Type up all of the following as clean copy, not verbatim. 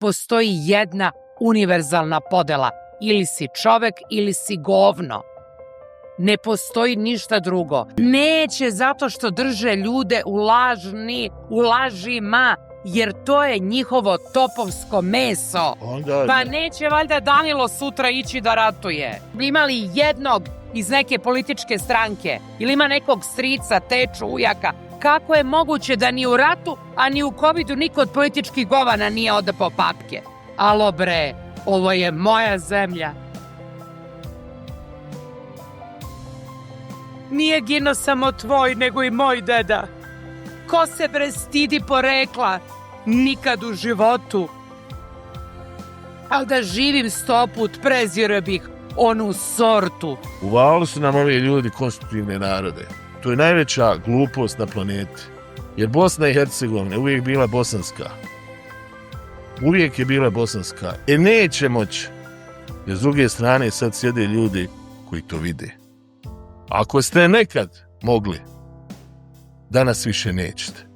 postoji jedna univerzalna podela. Ili si čovek ili si govno. Ne postoji ništa drugo. Neće zato što drže ljude u lažima, jer to je njihovo topovsko meso. Pa neće valjda Danilo sutra ići da ratuje. Imali jednog iz neke političke stranke ili ima nekog strica, teču, ujaka. Kako je moguće da ni u ratu, a ni u covidu niko od političkih govana nije odapao papke? Alo bre, ovo je moja zemlja. Nije gino samo tvoj, nego i moj deda. Ko se bre stidi porekla? Nikad u životu. Ali da živim 100 put, prezire bih onu sortu. Uvalili su nam ovi ljudi konstitutivne narode. To je najveća glupost na planeti. Jer Bosna i Hercegovina uvijek bila bosanska. Uvijek je bila bosanska. Neće moći. Jer s druge strane sad sjede ljudi koji to vide. Ako ste nekad mogli, danas više nećete.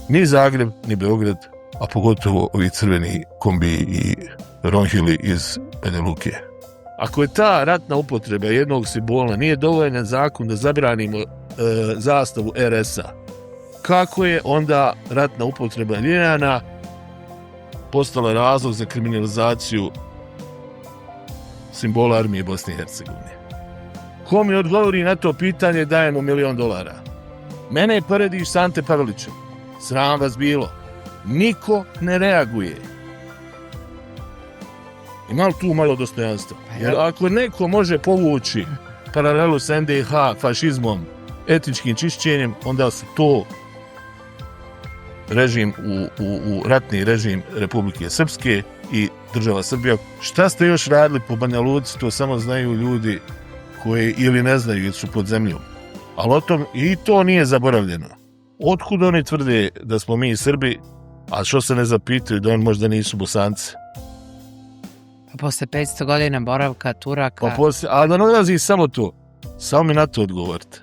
Ni Zagreb, ni Beograd, a pogotovo ovi crveni kombi i ronhili iz Benelukije. Ako je ta ratna upotreba jednog simbola nije dovoljan zakon da zabranimo zastavu RS-a, kako je onda ratna upotreba Ljiljana postala razlog za kriminalizaciju simbola armije Bosne i Hercegovine? Ko mi odgovori na to pitanje, dajemo $1 milion. Mene porediš s Ante Pavelićem. Sram vas bilo. Niko ne reaguje. Ima li tu malo dostojanstva? Jer ako neko može povući paralelu s NDH, fašizmom, etničkim čišćenjem, onda su to režim u ratni režim Republike Srpske i država Srbija. Šta ste još radili po Banja Luci, to samo znaju ljudi koji ili ne znaju ili su pod zemljom. Ali o tom i to nije zaboravljeno. Otkud oni tvrde da smo mi Srbi, a što se ne zapitaju da oni možda nisu Bosanci? Pa posle 500 godina boravka Turaka... A da ne ulazi samo to. Samo mi na to odgovorite.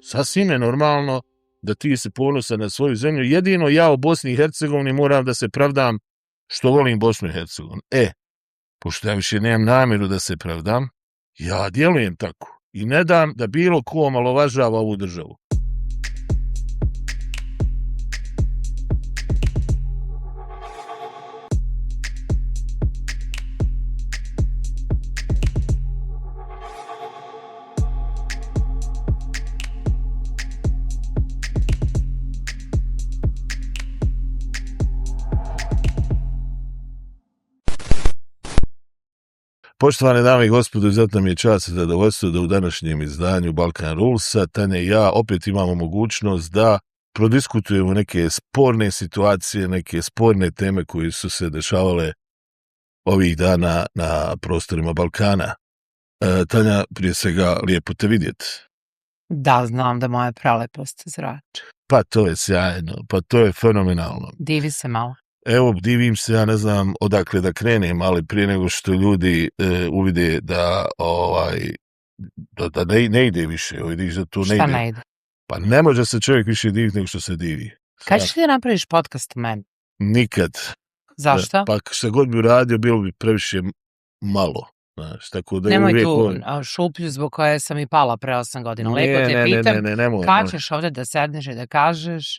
Sasvim je normalno da ti se ponosan na svoju zemlju. Jedino ja u Bosni i Hercegovini moram da se pravdam što volim Bosnu i Hercegovinu. Pošto ja više nemam namjeru da se pravdam, ja djelujem tako i ne dam da bilo ko omalovažava ovu državu. Poštovane dame i gospodo, izuzetno mi je čast i zadovoljstvo da u današnjem izdanju Balkan Rulesa Tanja i ja opet imamo mogućnost da prodiskutujemo neke sporne situacije, neke sporne teme koje su se dešavale ovih dana na prostorima Balkana. Tanja, prije svega, lijepo te vidjeti. Da, znam da moja prelepost zrači. Pa to je sjajno, pa to je fenomenalno. Divi se malo. Evo, divim se, ja ne znam odakle da krenem, ali prije nego što ljudi uvide da ne ide više, vidiš da to ne ide. Šta ne ide? Pa ne može se čovjek više diviti nego što se divi. Kad ćeš ti da napraviš podcast o meni? Nikad. nemoj tu šuplju zbog koje sam i pala pre 8 godina. Lepo te pitam, kad ćeš ovdje da sedneš i da kažeš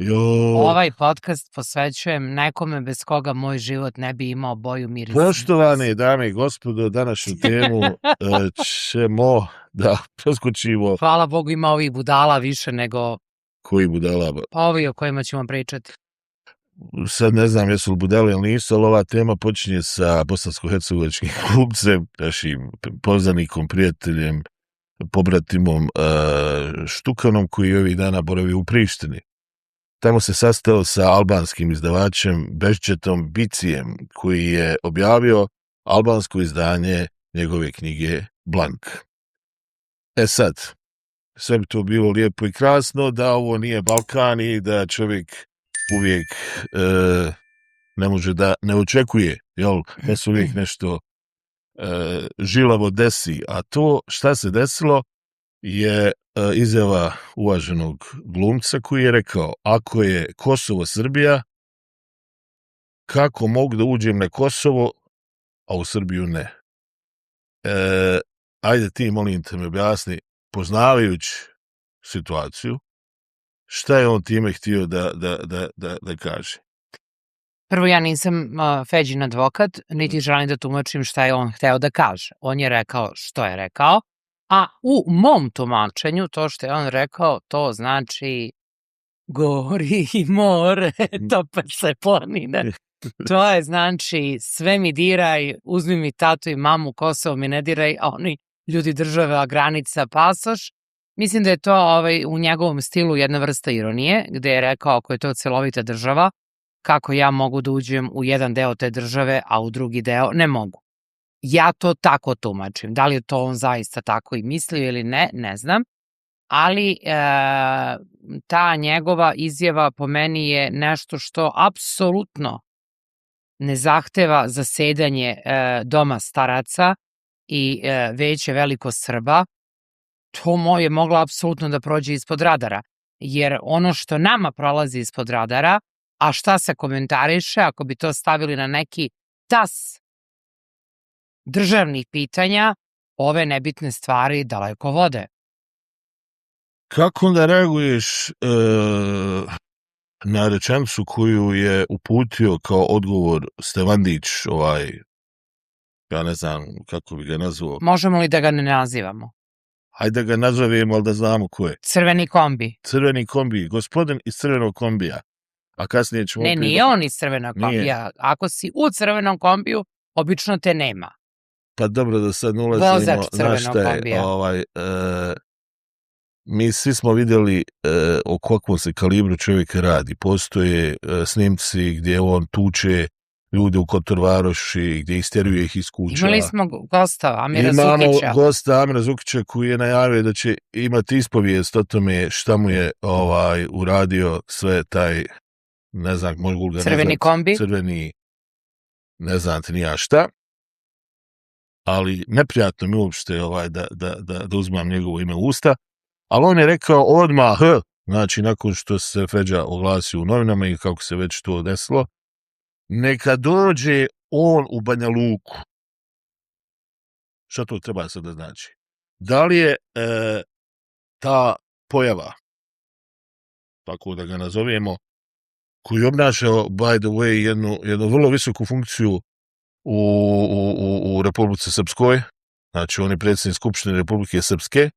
ovaj podcast posvećujem nekome bez koga moj život ne bi imao boju, miris. Poštovane dame i gospodo, današnju temu ćemo da preskočimo. Hvala Bogu, ima ovih budala više nego... Koji budala? Pa ovi o kojima ćemo pričati. Sad ne znam jesu li budali ili nisu, ali ova tema počinje sa bosansko-hercegovačkim klubcem, našim poznanikom, prijateljem, pobratimom Štukanom, koji ovih dana boravi u Prištini. Tamo se sastao sa albanskim izdavačem Bešćetom Bicijem, koji je objavio albansko izdanje njegove knjige Blank. Sad, sve bi to bilo lijepo i krasno, da ovo nije Balkan i da čovjek uvijek ne može da ne očekuje, da se uvijek nešto žilavo desi. A to šta se desilo je izjava uvaženog glumca koji je rekao: ako je Kosovo Srbija, kako mogu da uđem na Kosovo, a u Srbiju ne. Ajde ti, molim te, mi objasni, poznavajući situaciju, šta je on time htio da kaže? Prvo, ja nisam Feđin advokat, niti želim da tumačim šta je on hteo da kaže. On je rekao što je rekao, a u mom tumačenju to što je on rekao, to znači gori more, tope se planine. To je znači sve mi diraj, uzmi mi tatu i mamu, Kosovo mi ne diraj, a oni ljudi države, a granica pasoš. Mislim da je to u njegovom stilu jedna vrsta ironije, gde je rekao ako je to celovita država, kako ja mogu da uđem u jedan deo te države, a u drugi deo ne mogu. Ja to tako tumačim. Da li je to on zaista tako i mislio ili ne, ne znam. Ali ta njegova izjava po meni je nešto što apsolutno ne zahteva zasedanje Doma staraca i Veće Veliko Srba. To je moglo apsolutno da prođe ispod radara. Jer ono što nama prolazi ispod radara, a šta se komentariše, ako bi to stavili na neki tas državnih pitanja, ove nebitne stvari daleko vode. Kako onda reaguješ na rečenicu koju je uputio kao odgovor Stevandić, ja ne znam kako bi ga nazvao. Možemo li da ga ne nazivamo? Hajde da ga nazovemo, ali da znamo ko je. Crveni kombi. Crveni kombi, gospodin iz crvenog kombija. A kasnije ćemo... Ne, nije on iz crvenog kombija. Ako si u crvenom kombiju, obično te nema. Pa dobro da sad ulazimo... Vozač crvenog kombija. Mi svi smo vidjeli o kakvom se kalibru čovjeka radi. Postoje snimci gdje on tuče ljude u Kotorvaroši, gdje istjeruje ih iz kuća. Imali smo gosta Amira Zukića. Imamo gosta Amira Zukića koji je najavio da će imati ispovijest o tome šta mu je uradio sve taj, ne znam, mogu ga crveni kombi. Crveni, ne znam ti nija šta. Ali neprijatno mi uopšte da uzmam njegovo ime u usta. Ali on je rekao odmah, znači nakon što se Feđa oglasio u novinama i kako se već to desilo, neka dođe on u Banja Luku. Šta to treba sad da znači? Da li je ta pojava, tako da ga nazovemo, koji obnaša, by the way, jednu vrlo visoku funkciju u Republici Srpskoj, znači on je predsjednik Skupštine Republike Srpske,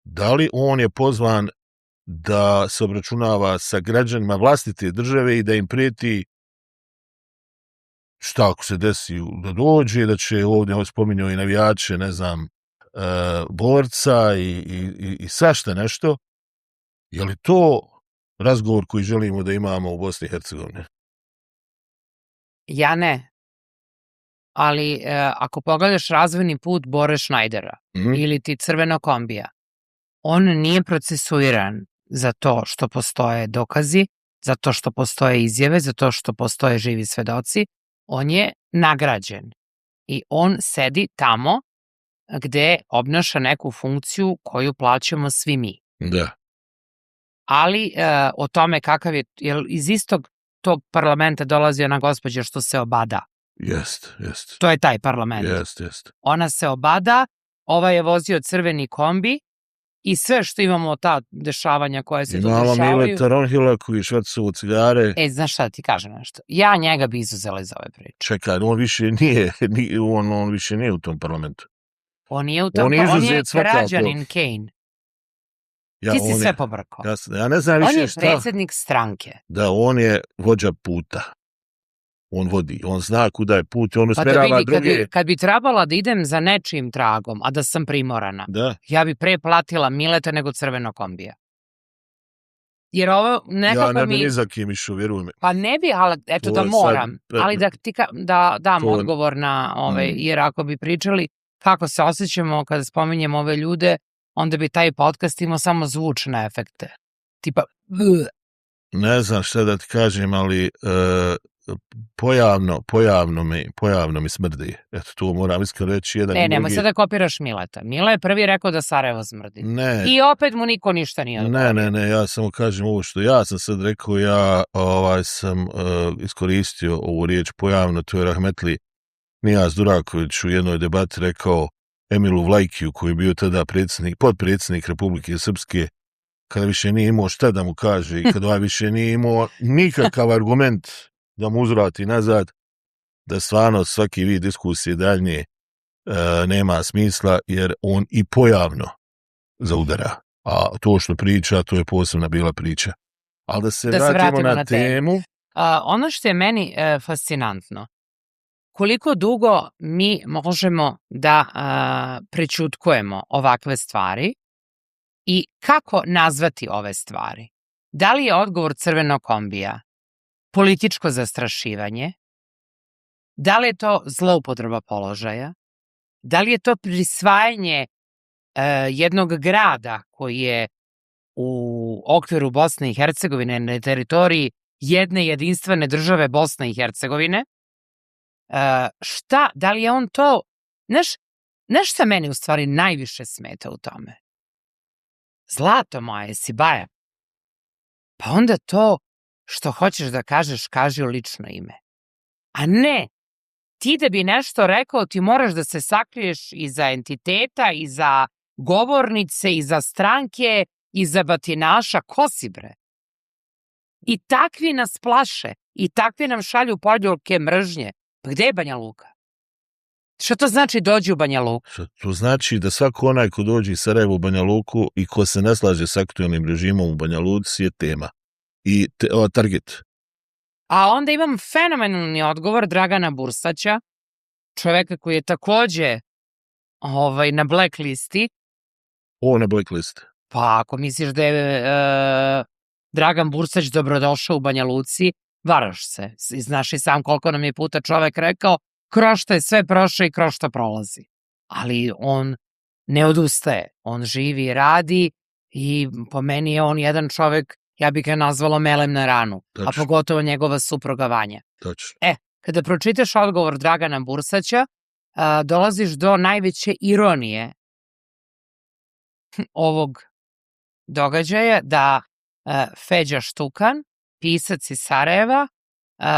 da li on je pozvan da se obračunava sa građanima vlastite države i da im prijeti šta ako se desi da dođe, da će ovdje spominjao i navijače, ne znam, borca i svašta nešto. Je li to razgovor koji želimo da imamo u Bosni i Hercegovini? Ja ne. Ali ako pogledaš razvojni put Bore Šnajdera ili ti crvenog kombija, on nije procesuiran za to što postoje dokazi, za to što postoje izjave, za to što postoje živi svedoci. On je nagrađen i on sedi tamo gde obnaša neku funkciju koju plaćamo svi mi. Da. Ali o tome kakav je, jer iz istog tog parlamenta dolazi ona gospođa što se obada. Jest. To je taj parlament. Jest. Ona se obada, ovaj je vozio crveni kombi i sve što imamo ta dešavanja koje se tu dešavaju. Imamo Mileta Ronhila koji švercuje cigare. Znaš šta da ti kažem nešto? Ja njega bi izuzela iz ove priče. Čekaj, on više nije, on više nije u tom parlamentu. On je u tom, on je građanin Kane. Ti si sve pobrkao. Ja ne znam više šta. On je predsjednik stranke. Da, on je vođa puta. On vodi, on zna kuda je put, on usmerava druge. Kad bi trebala da idem za nečijim tragom, a da sam primorana, ja bi pre platila Mileta nego crveno kombija. Jer ovo nekako ja ne bi ni za kim išao, vjeruj me. Pa ne bi, ali eto da moram. Ali da dam odgovor na jer ako bi pričali kako se osjećamo kada spominjemo ove ljude, onda bi taj podcast imao samo zvučne efekte. Tipa... Ne znam šta da ti kažem, ali pojavno mi smrdi. Eto, to moram iskreno reći. Jedan i Nemoj drugi. sad da kopiraš Mileta. Mile je prvi rekao da Sarajevo smrdi. Ne, I opet mu niko ništa nije odgovorio. ne, ja samo kažem ovo što ja sam sad rekao, ja sam iskoristio ovu riječ pojavno, to je rahmetli Nijaz Duraković u jednoj debati rekao Emilu Vlajkiju, koji je bio tada potpredsjednik Republike Srpske, kada više nije imao šta da mu kaže i kada više nije imao nikakav argument da mu uzvrati nazad, da stvarno svaki vid diskusije daljnje nema smisla, jer on i pojavno zaudara. A to što priča, to je posebna bila priča. Ali da se vratimo na temu. Ono što je meni fascinantno, koliko dugo mi možemo da prećutkujemo ovakve stvari i kako nazvati ove stvari. Da li je odgovor crvenog kombija političko zastrašivanje? Da li je to zloupotreba položaja? Da li je to prisvajanje jednog grada koji je u okviru Bosne i Hercegovine na teritoriji jedne jedinstvene države Bosne i Hercegovine? Da li je on to... Znaš šta meni u stvari najviše smeta u tome? Zlato moje, si baja. Pa onda to što hoćeš da kažeš, kaži u lično ime. A ne, ti da bi nešto rekao, ti moraš da se sakriješ iza entiteta, iza govornice, iza stranke, iza batinaša. Ko si bre? I takvi nas plaše, i takvi nam šalju poljulke mržnje. Pa gde je Banja Luka? Što to znači dođi u Banja Luku? To znači da svako onaj ko dođe iz Sarajeva u Banja Luku i ko se ne slaže s aktualnim režimom u Banja Luci je tema. I target. A onda imam fenomenalni odgovor Dragana Bursaća, čoveka koji je takođe na blacklisti. Na blacklist. Pa ako misliš da je Dragan Bursać dobrodošao u Banja Luci, varaš se. Znaš i sam koliko nam je puta čovek rekao, kroz što je sve prošao i kroz što prolazi. Ali on ne odustaje. On živi i radi i po meni je on jedan čovek, ja bih ga nazvala melem na ranu. Tačno. A pogotovo njegova supruga Vanja. Tačno. Kada pročitaš odgovor Dragana Bursaća, dolaziš do najveće ironije ovog događaja da Feđa Štukan, pisac iz Sarajeva,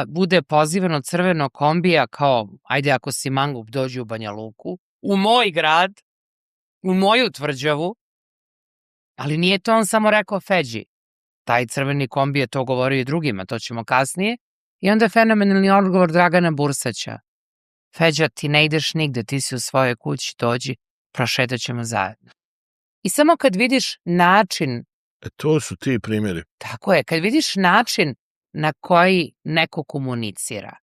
bude pozivan od crvenog kombija kao, ajde ako si mangup dođi u Banja Luku, u moj grad, u moju tvrđavu, ali nije to on samo rekao Feđi. Taj crveni kombi je to govorio i drugima, to ćemo kasnije. I onda je fenomenalni odgovor Dragana Bursaća. Feđa, ti ne ideš nigde, ti si u svojoj kući, dođi, prošetat ćemo zajedno. I samo kad vidiš način... To su ti primjeri. Tako je, kad vidiš način na koji neko komunicira,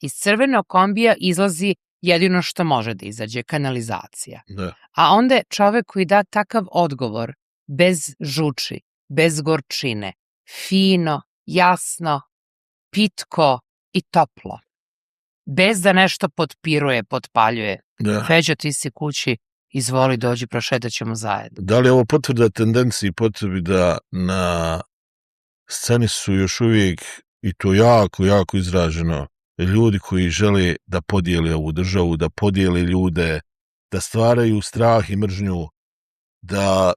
iz crvenog kombija izlazi jedino što može da izađe, kanalizacija. Da. A onda je čovek koji da takav odgovor, bez žuči, bez gorčine, fino, jasno, pitko i toplo. Bez da nešto potpiruje, potpaljuje. Da. Feđa, ti si kući, izvoli, dođi, prošetat ćemo zajedno. Da li je ovo potvrda tendenciji potrebi da na sceni su još uvijek, i to jako, jako izraženo, ljudi koji žele da podijele ovu državu, da podijele ljude, da stvaraju strah i mržnju, da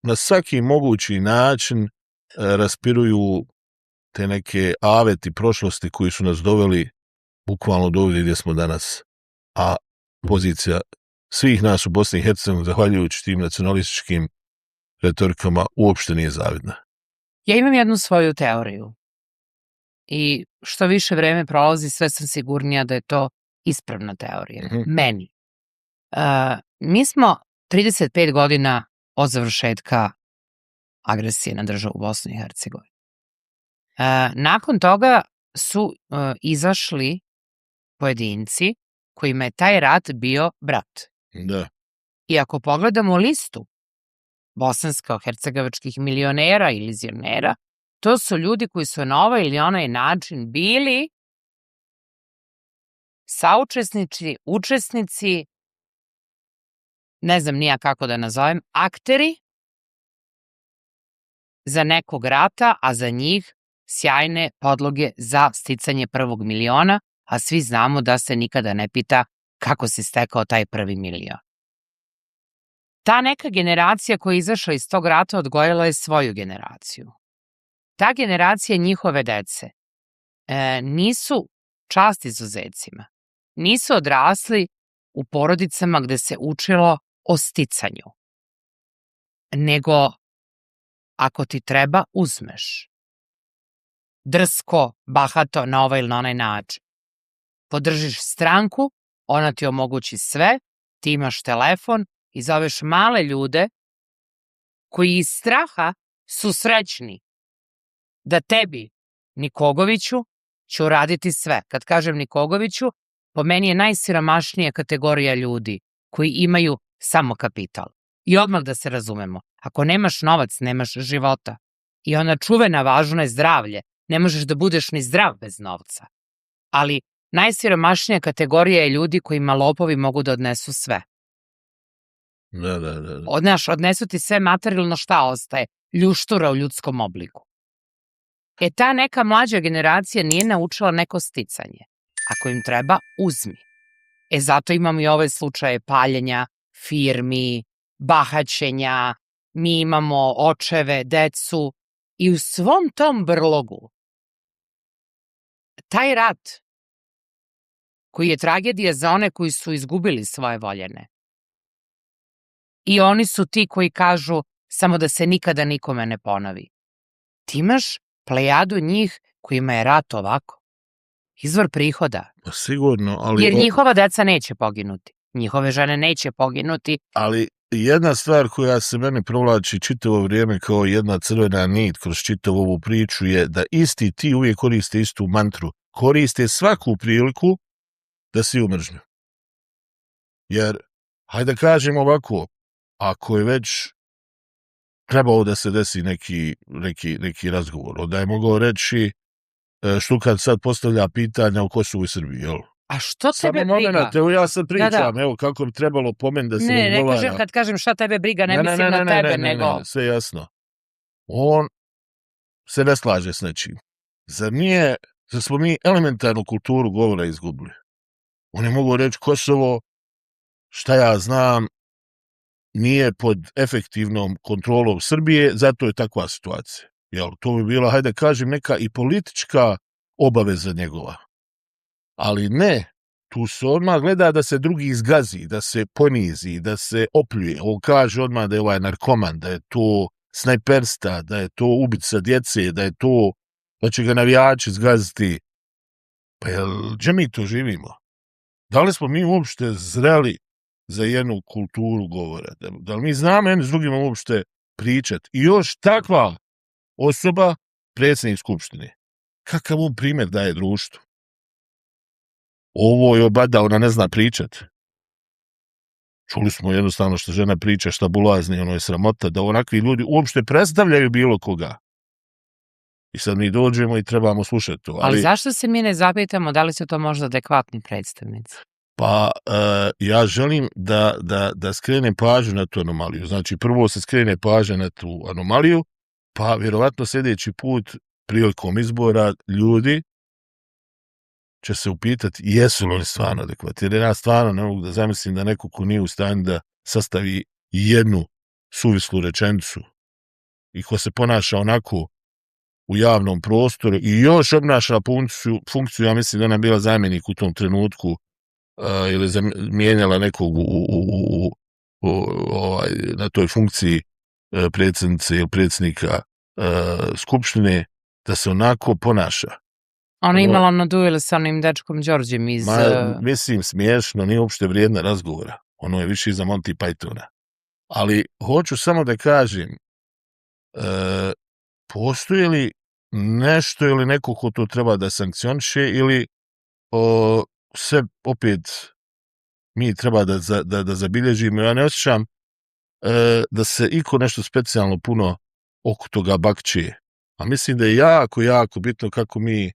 na svaki mogući način raspiruju te neke aveti prošlosti koji su nas doveli bukvalno do ovdje gdje smo danas. A pozicija svih nas u Bosni i Hercegovini, zahvaljujući tim nacionalističkim retorikama, uopšte nije zavidna. Ja imam jednu svoju teoriju i što više vreme prolazi, sve sam sigurnija da je to ispravna teorija. Meni. Mi smo 35 godina od završetka agresije na državu Bosnu i Hercegovinu. Nakon toga su izašli pojedinci kojima je taj rat bio brat. Da. I ako pogledamo listu bosansko-hercegovačkih milionera ili zionera, to su ljudi koji su na ovaj ili onaj način bili saučesnici, učesnici, ne znam nija kako da nazovem, akteri za nekog rata, a za njih sjajne podloge za sticanje prvog miliona, a svi znamo da se nikada ne pita kako se stekao taj prvi milion. Ta neka generacija koja je izašla iz tog rata odgojila je svoju generaciju. Ta generacija njihove dece nisu, čast izuzecima, nisu odrasli u porodicama gde se učilo o sticanju, nego ako ti treba, uzmeš. Drsko, bahato, na ovaj ili na onaj način. Podržiš stranku, ona ti omogući sve, ti imaš telefon i zoveš male ljude koji iz straha su srećni da tebi, Nikogoviću, će uraditi sve. Kad kažem Nikogoviću, po meni je najsiromašnija kategorija ljudi koji imaju samo kapital. I odmah da se razumemo, ako nemaš novac, nemaš života. I ona čuvena važno je zdravlje. Ne možeš da budeš ni zdrav bez novca. Ali najsiromašnija kategorija je ljudi kojima lopovi mogu da odnesu sve. Da. Odnesu ti sve materijalno, šta ostaje? Ljuštura u ljudskom obliku. Ta neka mlađa generacija nije naučila neko sticanje. Ako im treba, uzmi. Zato imamo i ove slučaje paljenja, firmi, bahaćenja, mi imamo očeve, decu i u svom tom brlogu taj rat koji je tragedija za one koji su izgubili svoje voljene. I oni su ti koji kažu samo da se nikada nikome ne ponovi. Ti imaš plejadu njih kojima je rat ovako. Izvor prihoda. Sigurno, ali... Jer njihova deca neće poginuti. Njihove žene neće poginuti. Ali jedna stvar koja se meni provlači čitavo vrijeme kao jedna crvena nit kroz čitavu ovu priču je da isti ti uvijek koriste istu mantru. Koriste svaku priliku da si umržnju. Jer, hajde da kažem ovako, ako je već trebao da se desi neki razgovor, onda je mogao reći Štukat sad postavlja pitanja o Kosovu i Srbiji, jel? A što tebe briga? Evo ja sad pričam, evo kako bi trebalo po meni da se ne kažem, kad kažem šta tebe briga, ne mislim na tebe, nego... Ne, sve jasno. On se ne slaže s nečim. Zar smo mi elementarnu kulturu govora izgubili? On je mogao reći Kosovo, šta ja znam, nije pod efektivnom kontrolom Srbije, zato je takva situacija. Jel, to bi bila, hajde kažem, neka i politička obaveza njegova. Ali ne, tu se odmah gleda da se drugi izgazi, da se ponizi, da se opljuje. On kaže odmah da je ovaj narkoman, da je to snajpersta, da je to ubica djece, da će ga navijači zgaziti. Pa gdje mi to živimo? Da li smo mi uopšte zreli za jednu kulturu govora? Da li mi znamo jedni s drugima uopšte pričati? I još takva osoba, predsjednik Skupštine. Kakav on primjer daje društvu? Ovo je obada, ona ne zna pričat. Čuli smo jednostavno što žena priča, šta bulazni, ono je sramota, da onakvi ljudi uopšte predstavljaju bilo koga. I sad mi dođemo i trebamo slušati to. Ali zašto se mi ne zapitamo da li su to možda adekvatni predstavnici? Pa ja želim da skrenem pažnju na tu anomaliju. Znači, prvo se skrene pažnja na tu anomaliju, pa vjerovatno sljedeći put prilikom izbora ljudi će se upitati jesu li oni stvarno adekvatni. Jer ja stvarno ne mogu da zamislim da neko ko nije u stanju da sastavi jednu suvislu rečenicu i ko se ponaša onako u javnom prostoru i još obnaša funkciju, ja mislim da ona je bila zamjenik u tom trenutku ili mijenjala nekog na toj funkciji predsjednice ili predsjednika Skupštine, da se onako ponaša. Ona je imala na duel sa onim dečkom Đorđem iz... Mislim, smiješno, nije uopšte vrijedna razgovora. Ono je više za Monty Pythona. Ali hoću samo da kažem, postoji li nešto ili neko ko to treba da sankcioniše ili sve opet mi treba da zabilježimo. Ja ne osjećam da se iko nešto specijalno puno oko toga bakće. A mislim da je jako bitno kako mi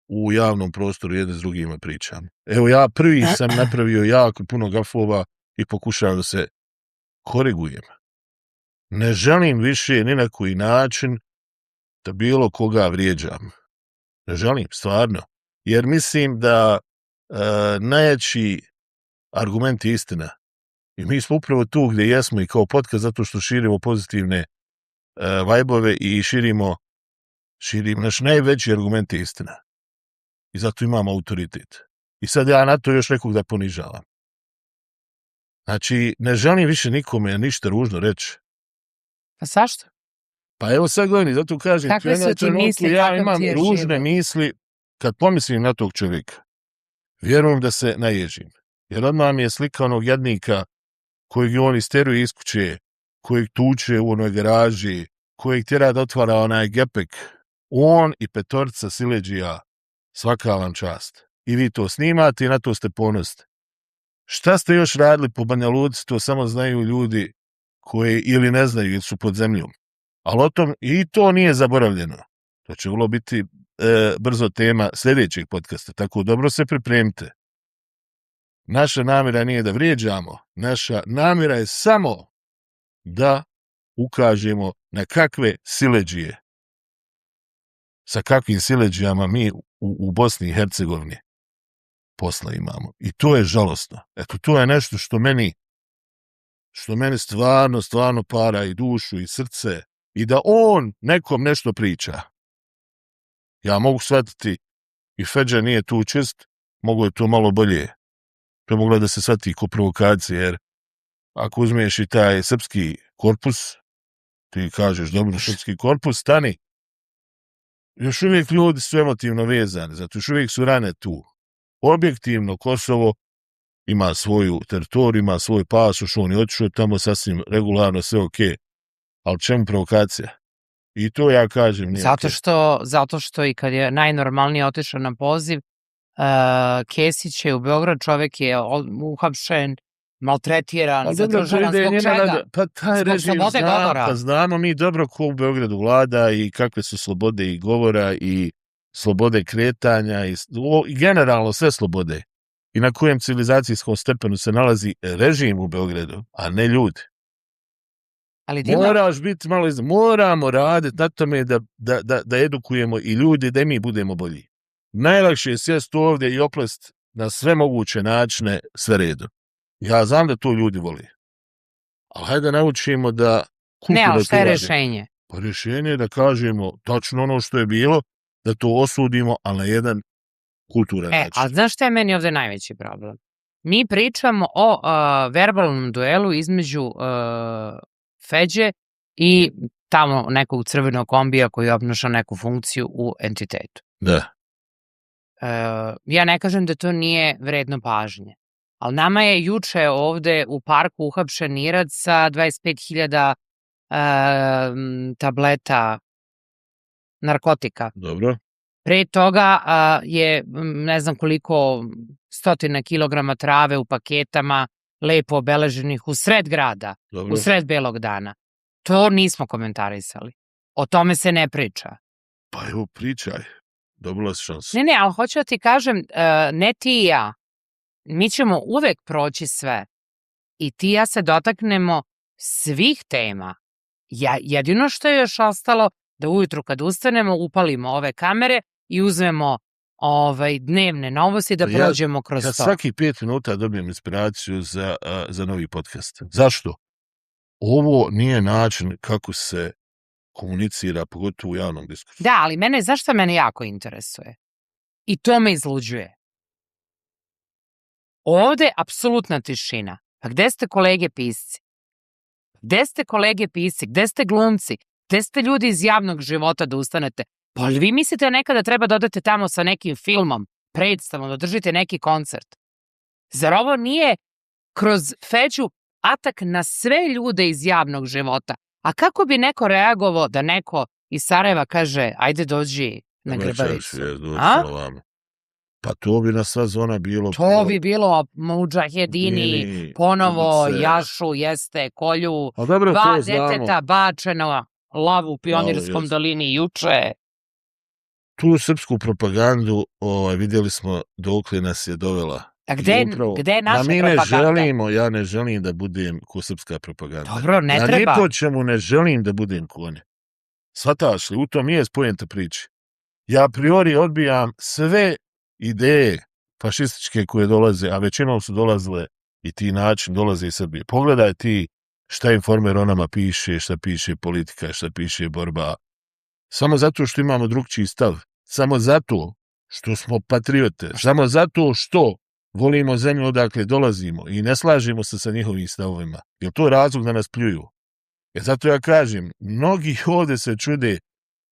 u javnom prostoru jedni s drugima pričamo. Evo ja prvi sam napravio jako puno gafova i pokušavam da se korigujem. Ne želim više ni na koji način da bilo koga vrijeđam. Ne želim, stvarno. Jer mislim da najjači argument je istina. I mi smo upravo tu gdje jesmo i kao podcast zato što širimo pozitivne vajbove i širimo naš najveći argument je istina. I zato imamo autoritet. I sad ja na to još nekog da ponižavam. Znači, ne želim više nikome ništa ružno reći. Pa zašto? Pa evo sad gledaj, zato kažem, kakve su ti misli, ja imam ružne misli kad pomislim na tog čovjeka. Vjerujem da se naježim. Jer odmah mi je slika onog jadnika kojeg on isteruje iz kuće, kojeg tuče u onoj garaži, kojeg tjera da otvara onaj gepek. On i petorica sileđija, svaka vam čast. I vi to snimate i na to ste ponosni. Šta ste još radili po Banja Luci, to samo znaju ljudi koji ili ne znaju ili su pod zemljom. Ali o tom i to nije zaboravljeno. To će vrlo biti brzo tema sljedećeg podcasta, tako dobro se pripremite. Naša namjera nije da vrijeđamo, naša namjera je samo da ukažemo na kakve sileđije, sa kakvim sileđijama mi u Bosni i Hercegovini posla imamo. I to je žalosno. Eto, to je nešto što meni stvarno para i dušu i srce i da on nekom nešto priča. Ja mogu shvatiti i Feđa nije tu čist, mogu je to malo bolje. To je mogla da se shvati ko provokacije, jer ako uzmeš i taj srpski korpus, ti kažeš dobro srpski korpus, stani. Još uvijek ljudi su emotivno vezani, zato još uvijek su rane tu. Objektivno Kosovo ima svoju teritoriju, ima svoj pasoš, on je otišao tamo sasvim regularno, sve ok. Ali čemu provokacija? I to ja kažem nije zato što i kad je najnormalnije otišao na poziv, Kesić je u Beograd, čovjek je uhapšen, maltretiran, zadržavan, zbog čega? Pa taj režim pa znamo mi dobro ko u Beogradu vlada i kakve su slobode i govora i slobode kretanja i generalno sve slobode. I na kojem civilizacijskom stepenu se nalazi režim u Beogradu, a ne ljudi. Moraš biti malo moramo raditi na tome da edukujemo i ljudi, da mi budemo bolji. Najlakše je sjesti ovdje i oplest na sve moguće načine sve redu. Ja znam da to ljudi voli. Ali hajde da naučimo da... Ne, ali šta je rješenje? Pa rješenje je da kažemo tačno ono što je bilo, da to osudimo, ali na jedan kulturan način. A znaš šta je meni ovdje najveći problem? Mi pričamo o verbalnom duelu između Feđe i tamo nekog crvenog kombija koji obnaša neku funkciju u entitetu. Da. Ja ne kažem da to nije vredno pažnje, ali nama je juče ovde u parku uhapšen Irac sa 25.000 tableta narkotika. Dobro. Pre toga je ne znam koliko stotina kilograma trave u paketama lepo obeleženih u sred grada, u sred belog dana. To nismo komentarisali. O tome se ne priča. Pa evo pričaj. Dobila si šansu. Ne, ali hoću da ti kažem, ne ti i ja. Mi ćemo uvek proći sve. I ti i ja se dotaknemo svih tema. Jedino što je još ostalo, da ujutru kad ustanemo upalimo ove kamere i uzmemo dnevne novosti da prođemo kroz to. Ja svaki 5 minuta dobijem inspiraciju za novi podcast. Zašto? Ovo nije način kako se komunicira, pogotovo u javnom diskursu. Da, ali zašto mene jako interesuje? I to me izluđuje. Ovde apsolutna tišina. Pa gde ste kolege pisci? Gde ste kolege pisci? Gde ste glumci? Gde ste ljudi iz javnog života da ustanete? Pa li vi mislite nekada treba da odete tamo sa nekim filmom, predstavom, da držite neki koncert? Zar ovo nije kroz Feđu atak na sve ljude iz javnog života? A kako bi neko reagovao da neko iz Sarajeva kaže ajde dođi na Grbavicu? Pa to bi na sva zona bilo... To bi bilo mudžahedini, ponovo jašu, jeste, kolju, 2 deteta bačeno lavu u Pionirskom dolini juče. Tu srpsku propagandu vidjeli smo dokle nas je dovela. A gde je naša propaganda? Ja ne želim da budem ko srpska propaganda. Dobro, ne treba. Ja ni po čemu ne želim da budem ko oni. Shvataš li, u tom je poenta priče. Ja a priori odbijam sve ideje fašističke koje dolaze, a većinom su dolazile i ti način dolaze iz Srbije. Pogledaj ti šta Informer o nama piše, šta piše politika, šta piše borba. Samo zato što imamo drugčiji stav. Samo zato što smo patriote. Samo zato što volimo zemlju odakle dolazimo i ne slažemo se sa njihovim stavovima. Je to razlog da nas pljuju? Zato ja kažem, mnogi ovdje se čude,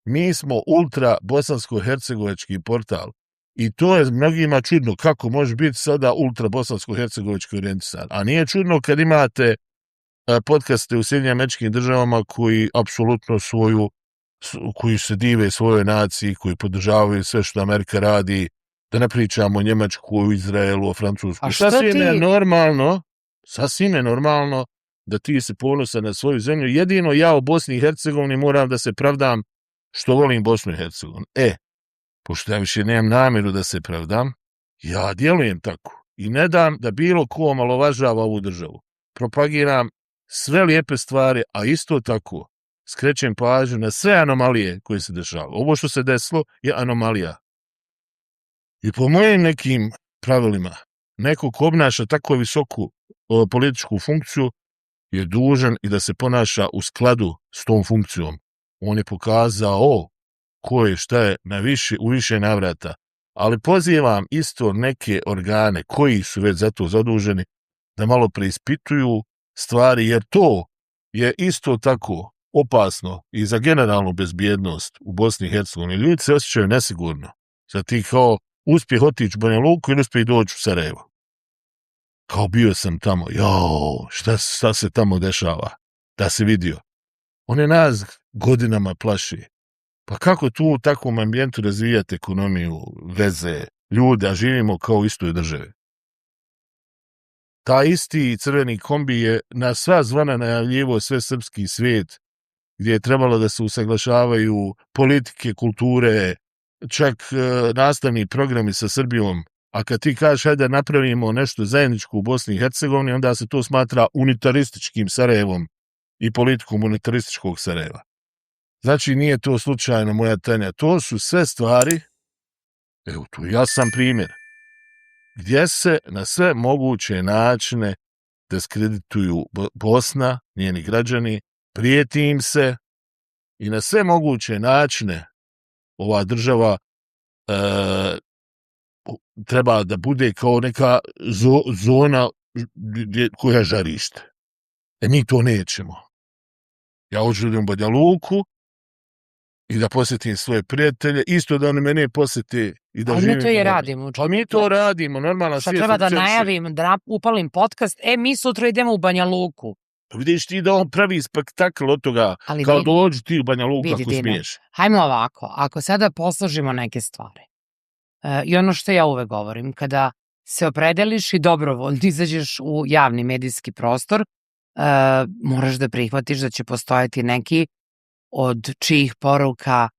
mi smo ultra bosansko-hercegovački portal. I to je mnogima čudno kako može biti sada ultra bosansko-hercegovački orijentisan. A nije čudno kad imate podcaste u Sjedinjenim Američkim Državama koji apsolutno koji se dive svojoj naciji, koji podržavaju sve što Amerika radi, da ne pričamo o Njemačku, o Izraelu, o Francusku. Sasvim je normalno da ti se ponosan na svoju zemlju. Jedino ja u Bosni i Hercegovini moram da se pravdam što volim Bosnu i Hercegovinu. Pošto ja više nemam namjeru da se pravdam, ja djelujem tako i ne dam da bilo ko omalovažava ovu državu. Propagiram sve lijepe stvari, a isto tako skrećem pažnju na sve anomalije koje se dešavaju. Ovo što se desilo je anomalija. I po mojim nekim pravilima, neko ko obnaša tako visoku političku funkciju je dužan i da se ponaša u skladu s tom funkcijom. On je pokazao ko je, šta je u više navrata. Ali pozivam isto neke organe koji su već za to zaduženi da malo preispituju stvari, jer to je isto tako opasno i za generalnu bezbjednost u Bosni i Hercegovini. Ljudi se osjećaju nesigurno. Sad ti kao uspjeh otići u Banja Luku ili uspjeh doći u Sarajevo. Kao bio sam tamo, šta se tamo dešava? Da se vidio. One nas godinama plaši. Pa kako tu u takvom ambijentu razvijati ekonomiju, veze, ljude, a živimo kao u istoj državi? Ta isti crveni kombi je na sva zvona najavljivo sve srpski svijet, gdje je trebalo da se usaglašavaju politike, kulture, čak nastavni programi sa Srbijom. A kad ti kažeš hajde da napravimo nešto zajedničko u Bosni i Hercegovini, onda se to smatra unitarističkim Sarajevom i politikom unitarističkog Sarajeva. Znači nije to slučajno moja Tanja. To su sve stvari, evo tu jasan primjer, gdje se na sve moguće načine diskredituju Bosna, njeni građani, prijeti im se i na sve moguće načine ova država treba da bude kao neka zona koja žarište. Mi to nećemo. Ja hoću da idem u Banja Luku i da posjetim svoje prijatelje, isto da oni mene posjete i da živim. Ali mi to i radimo. Pa mi to radimo, normalna svijet. Sad treba da najavim, da upalim podcast, mi sutra idemo u Banja Luku. Vidiš ti da on pravi spektakl od toga, kao dođi ti u Banja Luku ako smiješ. Hajmo ovako, ako sada posložimo neke stvari, i ono što ja uvek govorim, kada se opredeliš i dobrovoljno izađeš u javni medijski prostor, moraš da prihvatiš da će postojati neki od čijih poruka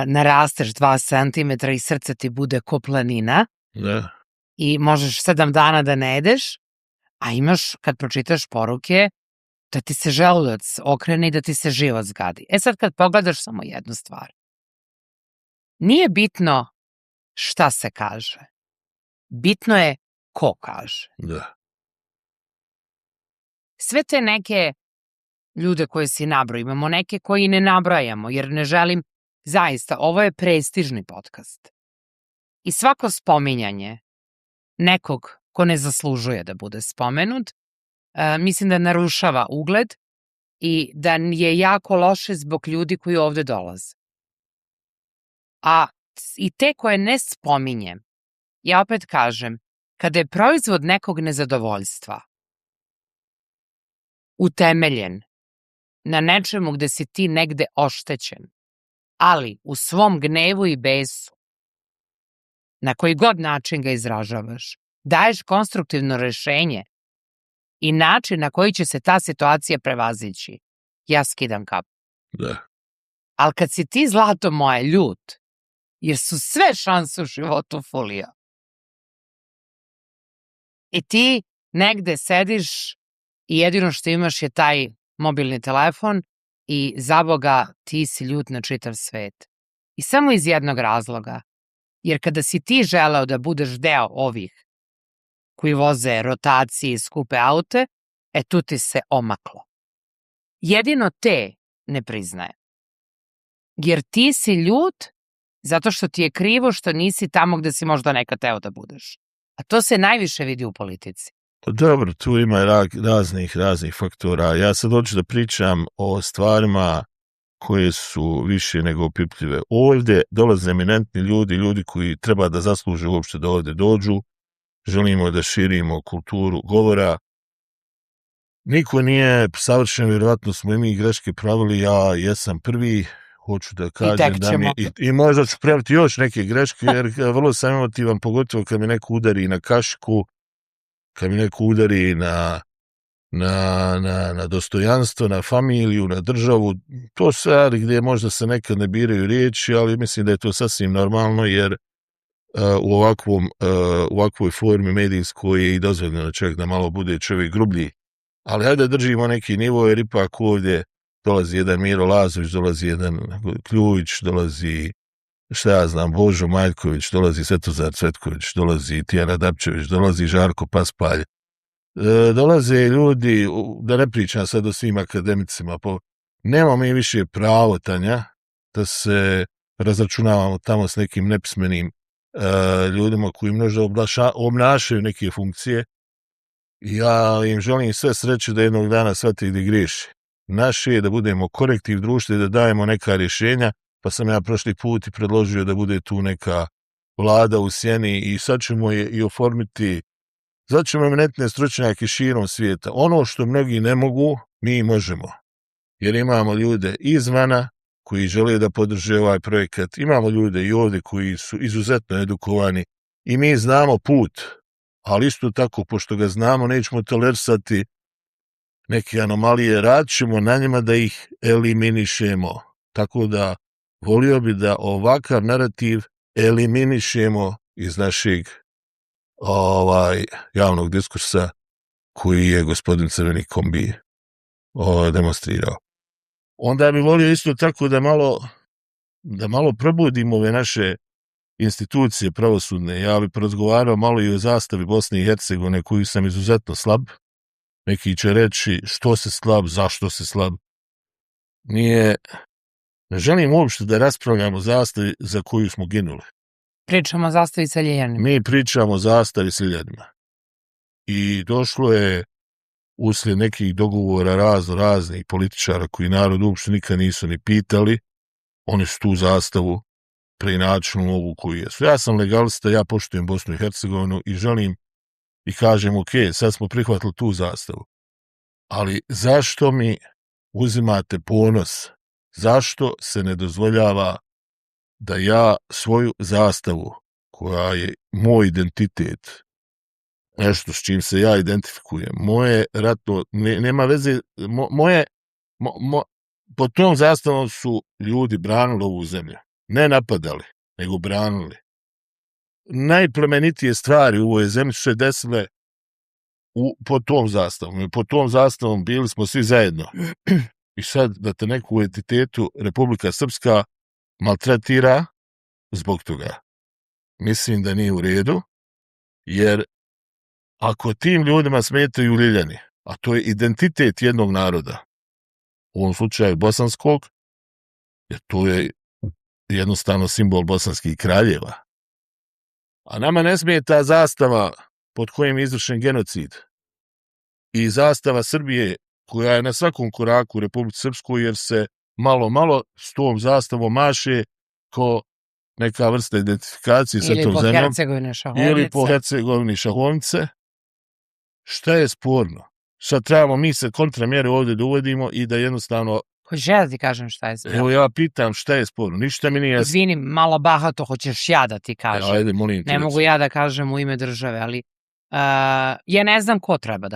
narasteš 2 cm i srce ti bude ko planina. Da. I možeš 7 dana da ne jedeš, a imaš kad pročitaš poruke da ti se želudac okrene i da ti se život zgadi. Sad kad pogledaš samo jednu stvar, nije bitno šta se kaže, bitno je ko kaže. Da. Sve te neke ljude koje si nabrao, imamo neke koji ne nabrajamo, jer ne želim, zaista, ovo je prestižni podcast. I svako spominjanje nekog ko ne zaslužuje da bude spomenut, mislim da narušava ugled i da je jako loše zbog ljudi koji ovde dolaze. A i te koje ne spominjem, ja opet kažem, kada je proizvod nekog nezadovoljstva utemeljen na nečemu gde si ti negde oštećen, ali u svom gnevu i besu, na koji god način ga izražavaš, daješ konstruktivno rešenje i način na koji će se ta situacija prevazići, ja skidam kapu. Da. Ali kad si ti, zlato moje, ljut, jer su sve šanse u životu fulio, i ti negde sediš i jedino što imaš je taj mobilni telefon i za Boga ti si ljut na čitav svet. I samo iz jednog razloga. Jer kada si ti želeo da budeš deo ovih koji voze rotacije i skupe aute, tu ti se omaklo. Jedino te ne priznaje. Jer ti si ljut zato što ti je krivo što nisi tamo gde si možda nekad teo da budeš. A to se najviše vidi u politici. Dobro, tu ima raznih faktora. Ja sad hoću da pričam o stvarima koje su više nego opipljive. Ovdje dolaze eminentni ljudi koji treba da zasluže uopšte da ovdje dođu. Želimo da širimo kulturu govora. Niko nije savršen, vjerovatno smo i mi greške pravili, ja jesam prvi, hoću da kažem da mi i možda ću praviti još neke greške, jer vrlo sam emotivan, pogotovo kad mi neko udari na kašiku, kad mi neko udari na dostojanstvo, na familiju, na državu. To stvari gdje možda se nekad ne biraju riječi, ali mislim da je to sasvim normalno, jer u ovakvoj formi medijskoj je i dozvoljeno čak da malo bude čovjek grublji. Ali hajde držimo neki nivo, jer ipak ovdje dolazi jedan Miro Lazović, dolazi jedan Kljujić, dolazi, Božo Maljković, dolazi Svetozar Cvetković, dolazi Tijana Dapčević, dolazi Žarko Paspalj. Dolaze ljudi, da ne pričam sad o svim akademicima, nemamo mi više pravo, Tanja, da se razračunavamo tamo s nekim nepismenim ljudima koji možda obnašaju neke funkcije. Ja im želim sve sreće da jednog dana shvate gdje griješi. Naše je da budemo korektiv društva i da dajemo neka rješenja, pa sam ja prošli put i predložio da bude tu neka vlada u sjeni i sad ćemo je i oformiti. Sad ćemo eminentne stručnjake širom svijeta. Ono što mnogi ne mogu, mi možemo. Jer imamo ljude izvana koji žele da podrže ovaj projekat. Imamo ljude i ovdje koji su izuzetno edukovani i mi znamo put. Ali isto tako, pošto ga znamo, nećemo tolerisati neke anomalije, radit ćemo na njima da ih eliminišemo. Tako da volio bi da ovakav narativ eliminišemo iz našeg javnog diskursa koji je gospodin Crveni kombi demonstrirao. Onda bi volio isto tako da malo probudimo ove naše institucije pravosudne. Ja bi porazgovarao malo i o zastavi Bosne i Hercegovine, koju sam izuzetno slab. Neki će reći što se slab, zašto se slab. Ne želim uopšte da raspravljamo o zastavi za koju smo ginuli. Pričamo o zastavi sa Ljiljanima. Mi pričamo o zastavi sa Ljiljanima. I došlo je uslijed nekih dogovora raznih političara koji narod uopšte nikad nisu ni pitali. Oni su tu zastavu preinačili ovu koju jesu. Ja sam legalista, ja poštujem Bosnu i Hercegovinu i želim i kažem ok, sad smo prihvatili tu zastavu. Ali zašto mi uzimate ponos? Zašto se ne dozvoljava da ja svoju zastavu, koja je moj identitet, nešto s čim se ja identifikujem, moje ratno, nema veze, pod tom zastavom su ljudi branili ovu zemlju. Ne napadali, nego branili. Najplemenitije stvari u ovoj zemlji su se desile pod tom zastavom. Pod tom zastavom bili smo svi zajedno. I sad da te neku entitetu Republika Srpska maltretira zbog toga. Mislim da nije u redu, jer ako tim ljudima smetaju Ljiljani, a to je identitet jednog naroda, u ovom slučaju bosanskog, jer to je jednostavno simbol bosanskih kraljeva. A nama ne smeta zastava pod kojim je izvršen genocid i zastava Srbije koja je na svakom koraku u Republici Srpskoj, jer se malo s tom zastavom maše ko neka vrsta identifikacije sa tom zemljom. Ili po Hercegovini šahovnice. Šta je sporno? Sad trebamo mi se kontramjere ovdje da uvodimo i da jednostavno... Hoćeš ja da ti kažem šta je sporno? Evo ja pitam šta je sporno, ništa mi nije... Izvini, malo bahato, hoćeš ja da ti kažem. Ajde, molim te. Ne mogu ja da kažem u ime države, ali ja ne znam ko treba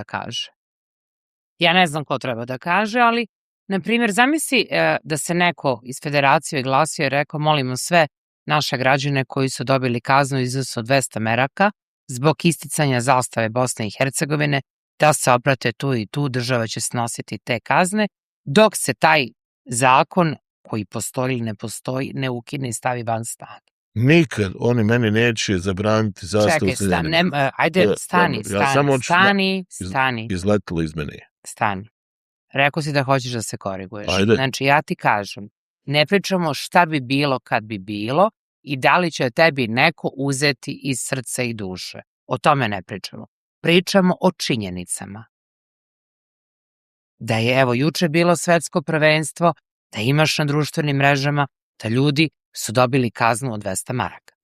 da kaže. Ali, na primjer, zamisli da se neko iz federacije glasio i rekao, molimo sve naše građane koji su dobili kaznu iznosu od 200 meraka zbog isticanja zastave Bosne i Hercegovine, da se obrate tu i tu, država će snositi te kazne, dok se taj zakon koji postoji ili ne postoji ne ukine i stavi van snage. Nikad oni meni neće zabraniti zastavu Čekaj, seljanima. ajde, stani. Izletilo iz mene. Stani. Rekao si da hoćeš da se koriguješ. Ajde. Znači, ja ti kažem, ne pričamo šta bi bilo kad bi bilo i da li će tebi neko uzeti iz srca i duše. O tome ne pričamo. Pričamo o činjenicama. Da je, evo, juče bilo svetsko prvenstvo, da imaš na društvenim mrežama, da ljudi su dobili kaznu od 200 maraka.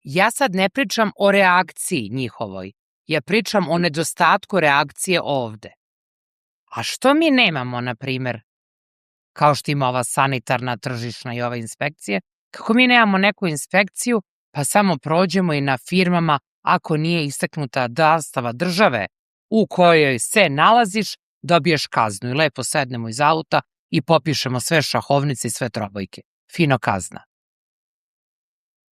Ja sad ne pričam o reakciji njihovoj. Ja pričam o nedostatku reakcije ovde. A što mi nemamo, na primer, kao što ima ova sanitarna, tržišna i ova inspekcija, kako mi nemamo neku inspekciju, pa samo prođemo i na firmama, ako nije istaknuta zastava države u kojoj se nalaziš, dobiješ kaznu i lepo sednemo iz auta i popišemo sve šahovnice i sve trobojke. Fino kazna.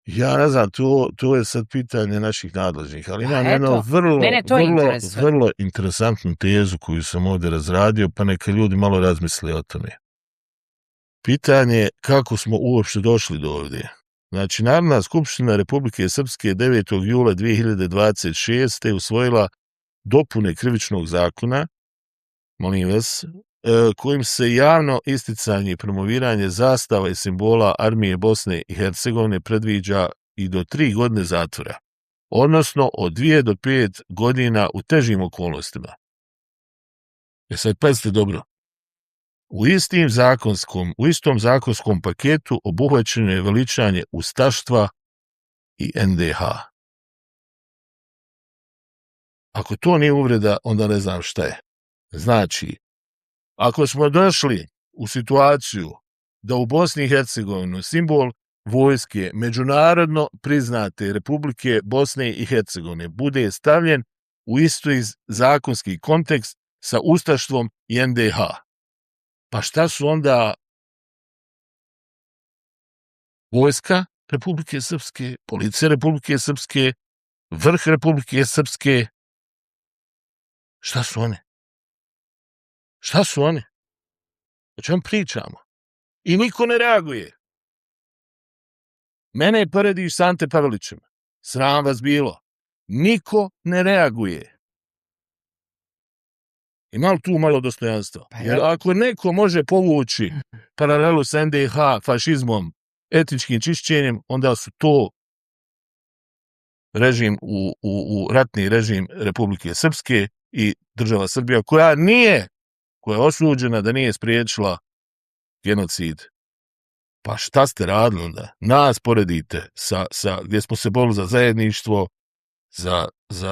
Ja ne znam, to je sad pitanje naših nadležnih, ali imam Pa jedno eto, vrlo interesantnu tezu koju sam ovdje razradio, pa neka ljudi malo razmisle o tome. Pitanje je kako smo uopšte došli do ovdje. Znači, Narodna skupština Republike Srpske 9. jula 2026. usvojila dopune krivičnog zakona, molim vas, kojim se javno isticanje i promoviranje zastava i simbola armije Bosne i Hercegovine predviđa i do 3 godine zatvora, odnosno od 2 do 5 godina u težim okolnostima. Sad pazite dobro. U istom zakonskom paketu obuhvaćeno je veličanje ustaštva i NDH. Ako to nije uvreda, onda ne znam šta je. Znači, ako smo došli u situaciju da u Bosni i Hercegovini simbol vojske međunarodno priznate Republike Bosne i Hercegovine bude stavljen u isti zakonski kontekst sa ustaštvom i NDH, pa šta su onda vojska Republike Srpske, policija Republike Srpske, vrh Republike Srpske? Šta su one? Šta su one? O čem pričamo? I niko ne reaguje. Mene porediš s Ante Pavelićem. Sram vas bilo. Niko ne reaguje. Ima li tu malo dostojanstva? Jer ako neko može povući paralelu s NDH, fašizmom, etničkim čišćenjem, onda su to režim u ratni režim Republike Srpske i država Srbija, koja je osuđena da nije spriječila genocid. Pa šta ste radili onda? Nas poredite sa gdje smo se borili za zajedništvo,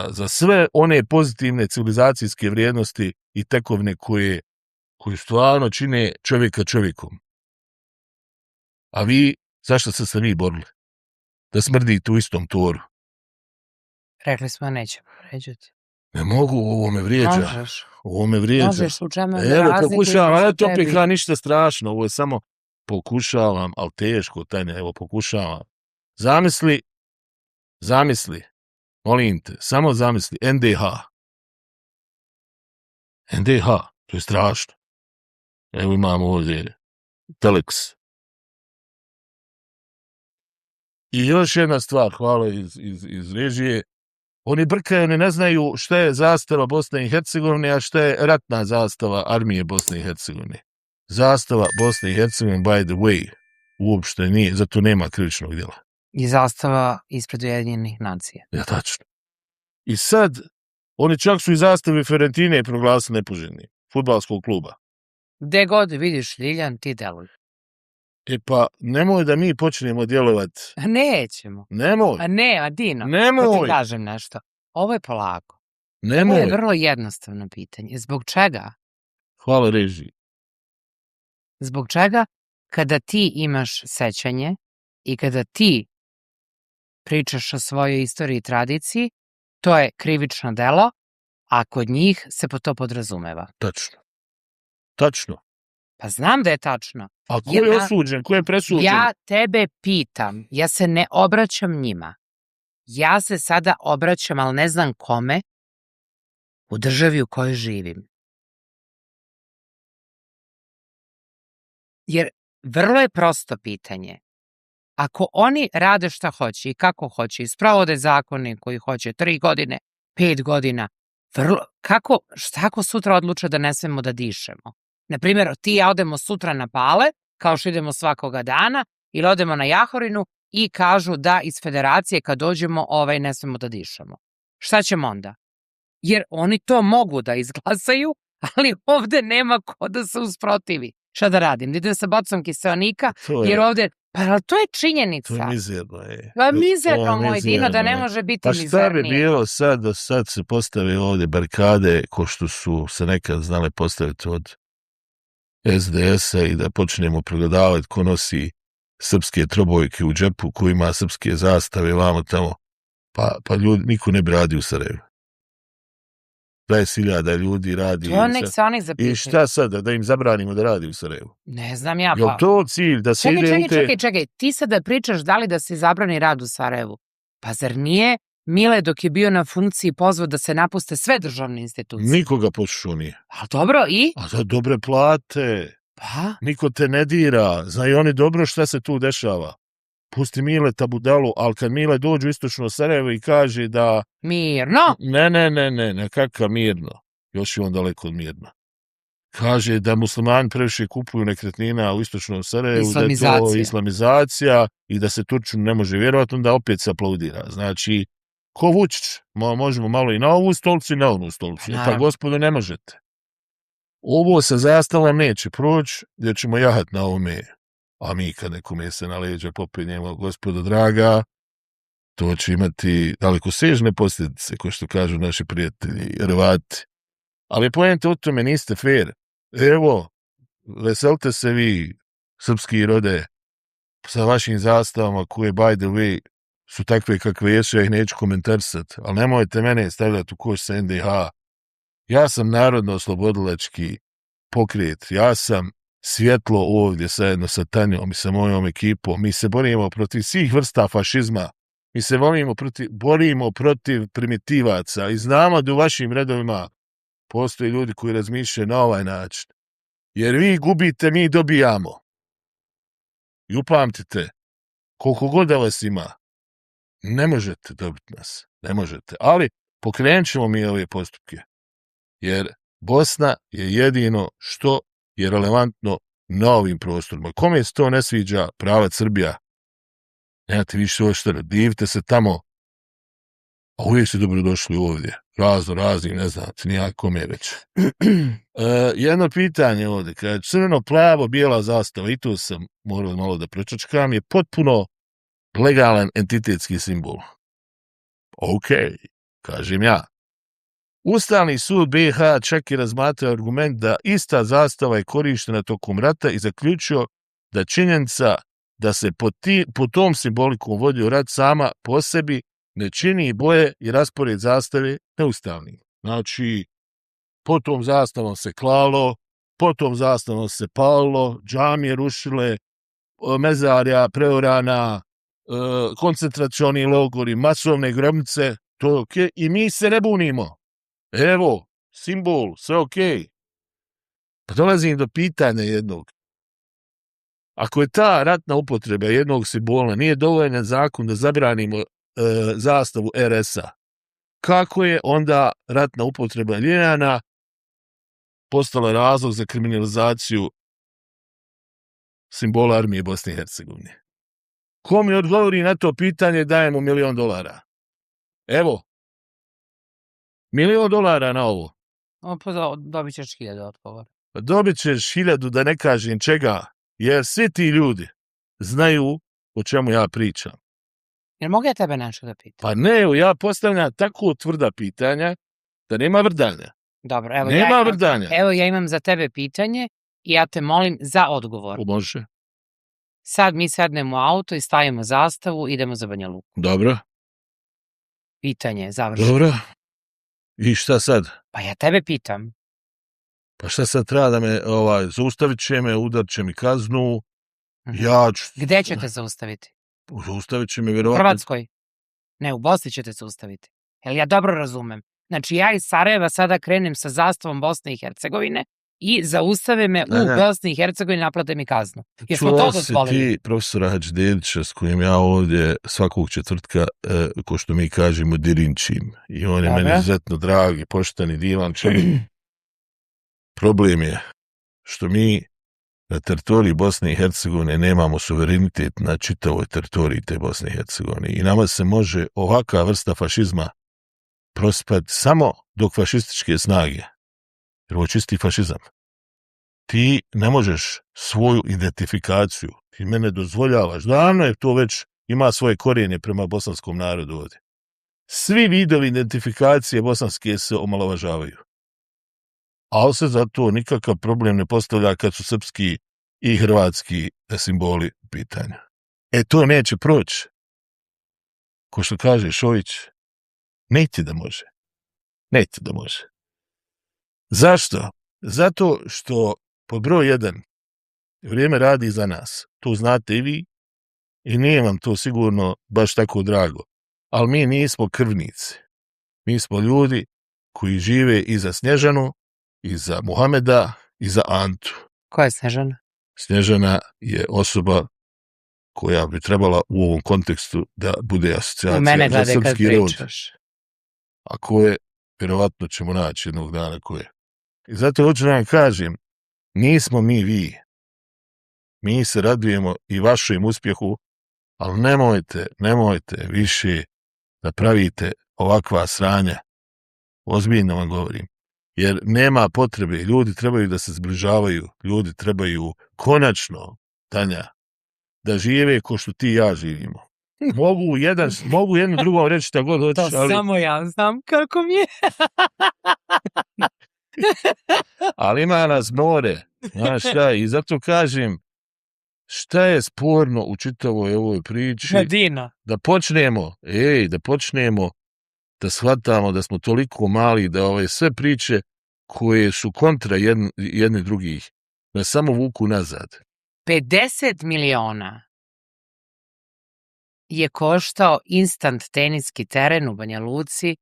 za sve one pozitivne civilizacijske vrijednosti i tekovine koje stvarno čine čovjeka čovjekom. A vi, zašto ste se vi borili? Da smrdite u istom toru. Rekli smo nećemo vređati. Ne mogu, ovo me vrijeđa. Možeš. Ovo me vrijeđa. Možeš, u čemu je Evo, razlika pokušavam, ali to između tebi? opet ništa strašno, ovo je samo pokušavam, ali teško, evo, pokušavam. Zamisli, molim te, samo zamisli, NDH, to je strašno. Evo imamo ovdje Telex. I još jedna stvar, hvala iz režije, oni brkaju, oni ne znaju šta je zastava Bosne i Hercegovine, a šta je ratna zastava armije Bosne i Hercegovine. Zastava Bosne i Hercegovine, by the way, uopšte nije, zato nema krivičnog djela. I zastava ispred Ujedinjenih nacija. Ja, tačno. I sad, oni čak su i zastave Fiorentine proglasili nepoželjni, fudbalskog kluba. Gde god vidiš Ljiljan, ti deluj. E pa, nemoj da mi počnemo djelovati. Nećemo. Nemoj. A ne, Adino. Nemoj. Da ti kažem nešto. Ovo je polako. Nemoj. Ovo je vrlo jednostavno pitanje. Zbog čega? Hvala režiji. Zbog čega kada ti imaš sećanje i kada ti pričaš o svojoj istoriji i tradiciji, to je krivično delo, a kod njih se po to podrazumeva. Tačno. Pa znam da je tačno. A ko je osuđen? Ko je presuđen? Ja tebe pitam, ja se ne obraćam njima. Ja se sada obraćam, ali ne znam kome, u državi u kojoj živim. Jer vrlo je prosto pitanje. Ako oni rade šta hoće i kako hoće i sprovode zakone koji hoće 3 godine, 5 godina, šta ako sutra odluče da ne smemo da dišemo? Naprimjer, ti i ja odemo sutra na Pale, kao što idemo svakoga dana, ili odemo na Jahorinu i kažu da iz federacije kad dođemo ne smemo da dišemo. Šta ćemo onda? Jer oni to mogu da izglasaju, ali ovde nema ko da se usprotivi. Šta da radim? Da idem sa bocom kiseonika, jer ovde... Pa to je činjenica. To je mizerno. Mizerno, moj Dino, da ne može biti mizernije. Pa šta bi bilo sad se postave ovdje barikade ko što su se nekad znale postaviti od SDS-a i da počnemo pregledavati ko nosi srpske trobojke u džepu, ko ima srpske zastave vamo tamo, pa ljudi, niko ne bi radi u Sarajevu. 20.000 ljudi radi. To nek se oni zapitaju. I šta sad, da im zabranimo da radi u Sarajevu? Ne znam ja. Je li to cilj da se ide u te... Čekaj, ti sad da pričaš da li da se zabrani rad u Sarajevu? Pa zar nije Mile dok je bio na funkciji pozvao da se napuste sve državne institucije? Nikoga poslušao nije. A dobro, i? A za dobre plate. Pa? Niko te ne dira. Znaju oni dobro šta se tu dešava. Pusti Mileta budalu, ali kad Mile dođe u istočno Sarajevo i kaže da... Mirno? Ne, kakav mirno. Još je on daleko od mirna. Kaže da muslimani previše kupuju nekretnina u istočnom Sarajevu, da je to islamizacija i da se Turčinu ne može vjerovati, onda opet se aplaudira. Znači, ko Vučić, možemo malo i na ovu stolicu i na onu stolicu. Pa gospodo, ne možete. Ovo sa zastavom neće proći, jer ćemo jahat na ovome. A mi kad nekome se na leđa popinjemo, gospodo draga, to će imati dalekosežne posljedice, ko što kažu naši prijatelji, Hrvati. Ali poenta u tome, niste fair. Evo, veselite se vi, srpski rode, sa vašim zastavama koje, by the way, su takve kakve jesu, ja ih neću komentarisati, ali nemojte mene stavljati u koš sa NDH. Ja sam narodno-oslobodilački pokret, ja sam svjetlo ovdje zajedno sa Tanjom i sa mojom ekipom. Mi se borimo protiv svih vrsta fašizma. Mi se borimo protiv primitivaca i znamo da u vašim redovima postoje ljudi koji razmišljaju na ovaj način. Jer vi gubite, mi dobijamo. I upamtite, koliko god da vas ima, ne možete dobiti nas. Ne možete. Ali pokrenut ćemo mi ove postupke. Jer Bosna je jedino što je relevantno na ovim prostorima. Kome se to ne sviđa, pravac Srbija, nemate više oštara, divite se tamo, a uvijek ste dobrodošli ovdje. Raznim, ne znate, nijakome već. Jedno pitanje ovdje, kada je crveno, plavo, bijela zastava, i to sam morao malo da pročačkam, je potpuno legalan entitetski simbol. Ok, kažem ja. Ustavni sud BiH čak je razmatrao argument da ista zastava je korištena tokom rata i zaključio da činjenica da se po tom simbolikom vodio rat sama po sebi ne čini boje i raspored zastave neustavnim. Znači, po tom zastavom se klalo, po tom zastavom se palilo, džamije rušile, mezarja preorana, koncentracioni logori, masovne grobnice, to je okej. I mi se ne bunimo. Evo, simbol, sve okej. Pa dolazim do pitanja jednog. Ako je ta ratna upotreba jednog simbola nije dovoljan zakon da zabranimo zastavu RS-a, kako je onda ratna upotreba Ljiljana postala razlog za kriminalizaciju simbola armije Bosne i Hercegovine? Ko mi odgovori na to pitanje, dajemo $1 milion. Evo, $1 milion na ovo. Dobit ćeš 1000 odgovora. Dobit ćeš 1000, da ne kažem čega, jer svi ti ljudi znaju o čemu ja pričam. Jer mogu ja tebe nešto da pitam? Pa ne, ja postavljam tako tvrda pitanja da nema vrdanja. Dobro, evo nema vrdanja. Evo ja imam za tebe pitanje i ja te molim za odgovor. Može. Sad mi sednemo u auto i stavimo zastavu, idemo za Banja Luku. Dobro. Pitanje, završeno. Dobro. I šta sad? Pa ja tebe pitam. Pa šta sad treba da me, zaustavit će me, udar će mi kaznu, ja ću... Gde ćete zaustaviti? Zaustavit će me U vjerovatno... Hrvatskoj? Ne, u Bosni ćete zaustaviti. Jel ja dobro razumem? Znači ja iz Sarajeva sada krenem sa zastavom Bosne i Hercegovine i zaustave me u Bosni i Hercegovini, naplate mi kaznu. Jesmo to dozvolili? Ti, profesora Hadždedića, s kojim ja ovdje svakog četvrtka, ko što mi kažemo, dirinčim. I on je meni izuzetno dragi, pošteni, divan čovjek. Problem je što mi na teritoriji Bosne i Hercegovine nemamo suverenitet na čitavoj teritoriji te Bosne i Hercegovine. I nama se može ovakva vrsta fašizma prospati samo dok fašističke snage, jer ovo čisti fašizam, ti ne možeš svoju identifikaciju, ti mene dozvoljavaš, davno je to već, ima svoje korijenje prema bosanskom narodu ovdje. Svi vidovi identifikacije bosanske se omalovažavaju. Ali se zato nikakav problem ne postavlja kad su srpski i hrvatski simboli u pitanju. To neće proći. Ko što kaže Šović, neće da može. Neće da može. Zašto? Zato što, pod broj 1, vrijeme radi za nas. To znate i vi i nije vam to sigurno baš tako drago. Ali mi nismo krvnici. Mi smo ljudi koji žive i za Snježanu, i za Muhameda, i za Antu. Koja je Snježana? Snježana je osoba koja bi trebala u ovom kontekstu da bude asocijacija za srpski rod. A ko je, vjerovatno ćemo naći jednog dana ko je. I zato hoću da vam kažem, nismo mi vi. Mi se radujemo i vašem uspjehu, ali nemojte više da pravite ovakva sranja. Ozbiljno vam govorim. Jer nema potrebe, ljudi trebaju da se zbližavaju, ljudi trebaju konačno, Tanja, da žive ko što ti i ja živimo. Mogu jedno drugom reći šta god hoćeš, to ali... samo ja znam kako mi je. Ali ima nas more, znaš šta, i zato kažem, šta je sporno u čitavoj ovoj priči? Medina. Da počnemo da shvatamo da smo toliko mali da ove sve priče koje su kontra jedni drugih, da samo vuku nazad. 50 miliona je koštao instant teniski teren u Banja Luci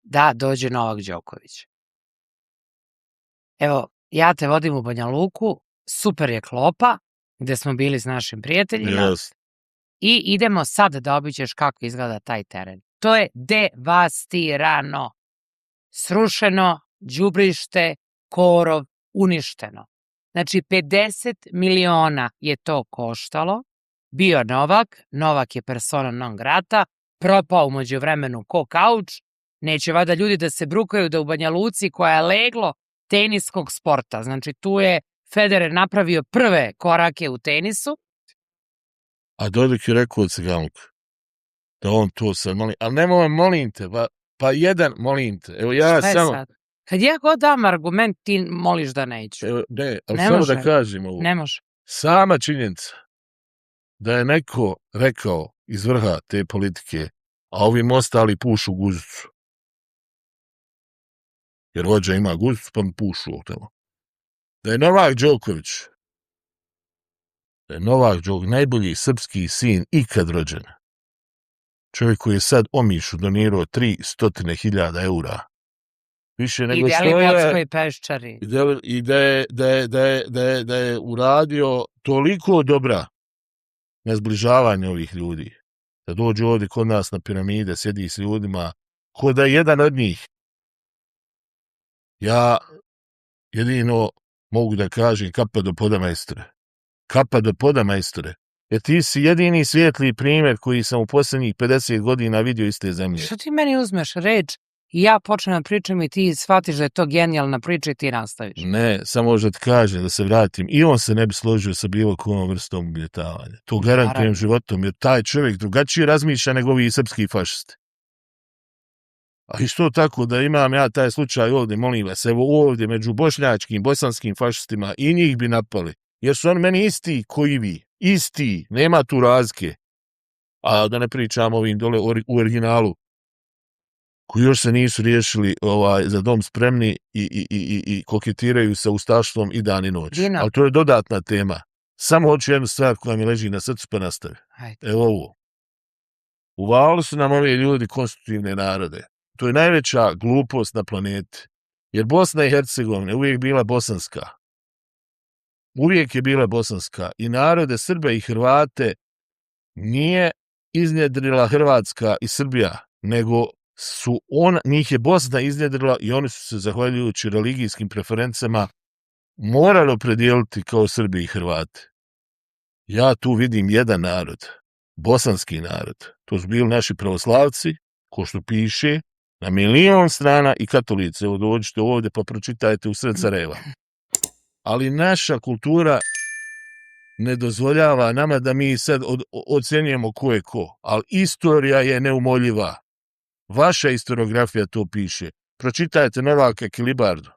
da dođe Novak Đoković. Evo, ja te vodim u Banja Luku, super je klopa, gde smo bili s našim prijateljima. Yes. I idemo sad da obiđeš kako izgleda taj teren. To je devastirano. Srušeno, đubrište, korov, uništeno. Znači, 50 miliona je to koštalo. Bio Novak je persona non grata, propao u međuvremenu ko kauč. Neće valjda ljudi da se brukaju da u Banja Luci, koja je leglo teniskog sporta. Znači, tu je Federer napravio prve korake u tenisu. A Dodik je rekao od Ciganluka da on to sad molim. Ali nemoj, molim te, pa jedan, molim te. Evo ja samo... Sad? Kad ja god dam argument, ti moliš da neću. Evo, ne, ali samo da kažem ovo. Ne može. Sama činjenica da je neko rekao iz vrha te politike, a ovim ostali pušu guzicu. Jer vođa ima guzicu, pa mi pušu o tamo. Da je Novak Đoković, najbolji srpski sin ikad rođen. Čovjek koji je sad Omišu donirao 300.000 eura. Više nego što je... Peščari. I da je uradio toliko dobra na zbližavanje ovih ljudi. Da dođe ovdje kod nas na piramide, sjedi s ljudima, ko da je jedan od njih. Ja jedino mogu da kažem kapa do poda, majstore. Kapa do poda, majstore. Jer ti si jedini svijetli primjer koji sam u posljednjih 50 godina vidio iz te zemlje. Što ti meni uzmeš reč i ja počnem da pričam i ti shvatiš da je to genijalna priča i ti nastaviš? Ne, samo možda ti kažem da se vratim. I on se ne bi složio sa bilo kojom vrstom ugnjetavanja. To garantujem životom, jer taj čovjek drugačije razmišlja nego ovi srpski fašisti. A isto tako da imam ja taj slučaj ovdje, molim vas, evo ovdje među bošnjačkim, bosanskim fašistima i njih bi napali. Jer su oni meni isti koji vi. Isti, nema tu razlike. A da ne pričam ovim dole u originalu, koji još se nisu riješili za dom spremni i koketiraju sa ustaštvom i dan i noć. Ali to je dodatna tema. Samo hoću jednu stvar koja mi leži na srcu pa nastavi. Evo ovo. Uvalili su nam ovi ljudi konstitutivne narode. To je najveća glupost na planeti. Jer Bosna i Hercegovina uvijek bila bosanska. Uvijek je bila bosanska. I narode Srbe i Hrvate nije iznjedrila Hrvatska i Srbija, nego njih je Bosna iznjedrila i oni su se, zahvaljujući religijskim preferencama, morali opredijeliti kao Srbi i Hrvati. Ja tu vidim jedan narod, bosanski narod. To su bili naši pravoslavci, ko što piše, na 1.000.000 strana i katolici. Evo dođite ovdje pa pročitajte u sred Sarajeva. Ali naša kultura ne dozvoljava nama da mi sad ocjenjujemo ko je ko. Ali istorija je neumoljiva. Vaša historiografija to piše. Pročitajte Novaka Kilibardu.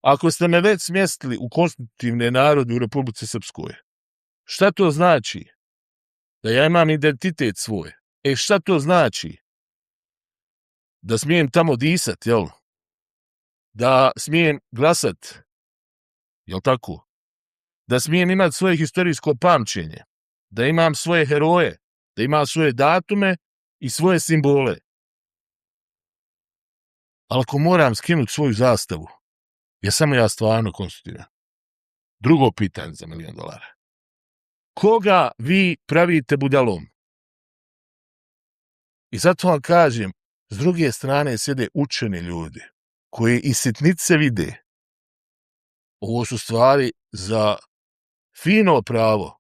Ako ste me već smjestili u konstitutivne narode u Republici Srpskoj, šta to znači? Da ja imam identitet svoj. Šta to znači? Da smijem tamo disat, jel? Da smijem glasat, jel tako? Da smijem imati svoje historijsko pamćenje, da imam svoje heroje, da imam svoje datume i svoje simbole. Ali ako moram skinuti svoju zastavu, jesam ja stvarno konstitutivan? Drugo pitanje za $1.000.000. Koga vi pravite budalom? I zato vam kažem, s druge strane sjede učeni ljudi koji i sitnice vide. Ovo su stvari za fino pravo.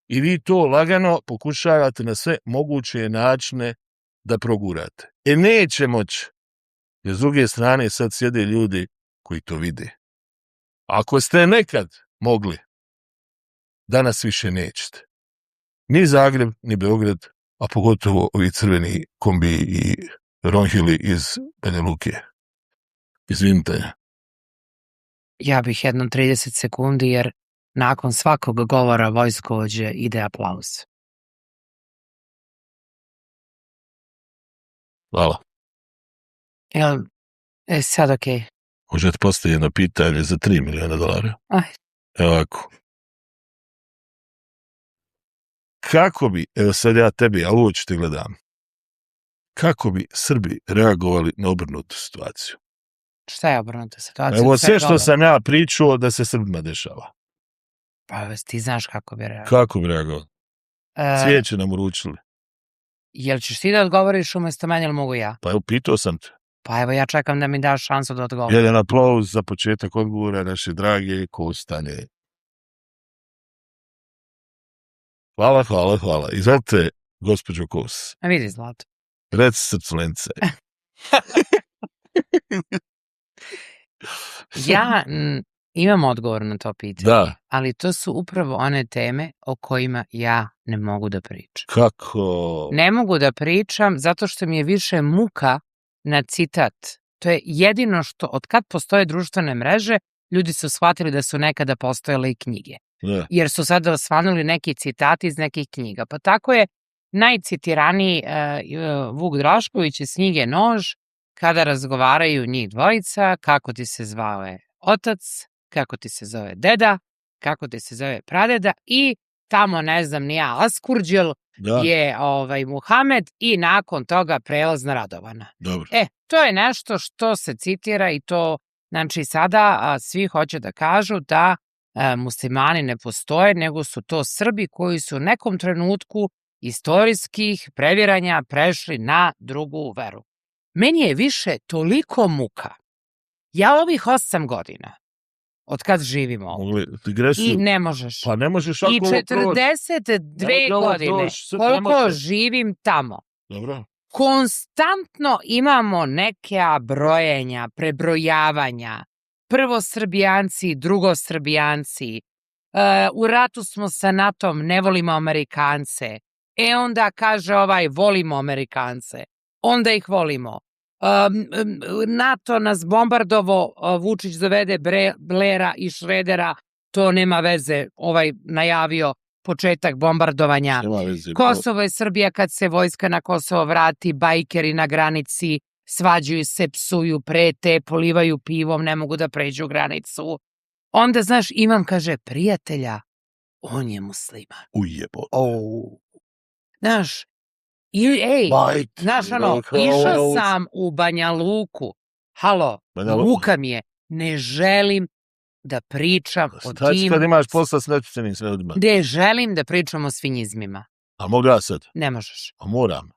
I vi to lagano pokušavate na sve moguće načine da progurate. Neće moći. Jer s druge strane sad sjede ljudi koji to vide. Ako ste nekad mogli, danas više nećete. Ni Zagreb, ni Beograd, a pogotovo ovi crveni kombi i ronhili iz Banja Luke. Izvinite. Ja bih jednom 30 sekundi, jer nakon svakog govora vojskovođe ide aplauz. Hvala. Jel, sad okej. Možete postaviti jedno pitanje za $3.000.000. Ajde. Evo ovako. Kako bi, evo sad ja tebi, ali ovo ću te gledam, kako bi Srbi reagovali na obrnutu situaciju? Šta je obrnuta situacija? Evo sve što sam ja pričao da se Srbima dešava. Pa ti znaš kako bi reagovali. Kako bi reagovali? Cvijeće nam uručili. Jel ćeš ti da odgovoriš umjesto mene ili mogu ja? Pa evo, pitao sam te. Pa evo, ja čekam da mi daš šansu da odgovorim. Jedan aplauz za početak odgovora naše drage Kostanje. Hvala. Izvolite, gospođo Kos. A vidi, Zlato. Reci srculence. Ja imam odgovor na to pitanje. Da. Ali to su upravo one teme o kojima ja ne mogu da pričam. Kako? Ne mogu da pričam zato što mi je više muka na citat. To je jedino što, od kad postoje društvene mreže, ljudi su shvatili da su nekada postojale i knjige. Da. Jer su sada osvanuli neki citati iz nekih knjiga. Pa tako je najcitiraniji Vuk Drašković iz knjige Nož, kada razgovaraju njih dvojica, kako ti se zvao je otac, kako ti se zove deda, kako ti se zove pradeda i tamo, ne znam ni ja, Askurđel je Muhamed i nakon toga prelaz na Radovana. Dobro. To je nešto što se citira i to, znači sada svi hoće da kažu da muslimani ne postoje, nego su to Srbi koji su u nekom trenutku istorijskih previranja prešli na drugu veru. Meni je više toliko muka. Ja ovih 8 godina, od kad živimo ovdje, i ne možeš. Pa ne možeš i 42 godine, koliko živim tamo. Dobro. Konstantno imamo neka brojenja, prebrojavanja. Prvosrbijanci, drugosrbijanci. U ratu smo sa NATO-om, ne volimo Amerikance. Onda kaže ovaj, volimo Amerikance. Onda ih volimo. NATO nas bombardovo, Vučić dovede Blera i Šredera, to nema veze, najavio početak bombardovanja. Kosovo je Srbija, kad se vojska na Kosovo vrati, bajkeri na granici svađuju se, psuju, prete, polivaju pivom, ne mogu da pređu granicu. Onda, znaš, imam, kaže, prijatelja, on je musliman. Ujebo. Znaš, Ej, Bajt. znaš ono, išao sam u Banja Luku. Halo, Banja Luka. muka mi je. Ne želim da pričam o Šta ćeš tim... kad imaš posla s nečišćenim ljudima? Ne želim da pričam o svinjizmima. A mogu ja sad? Ne možeš. A moram.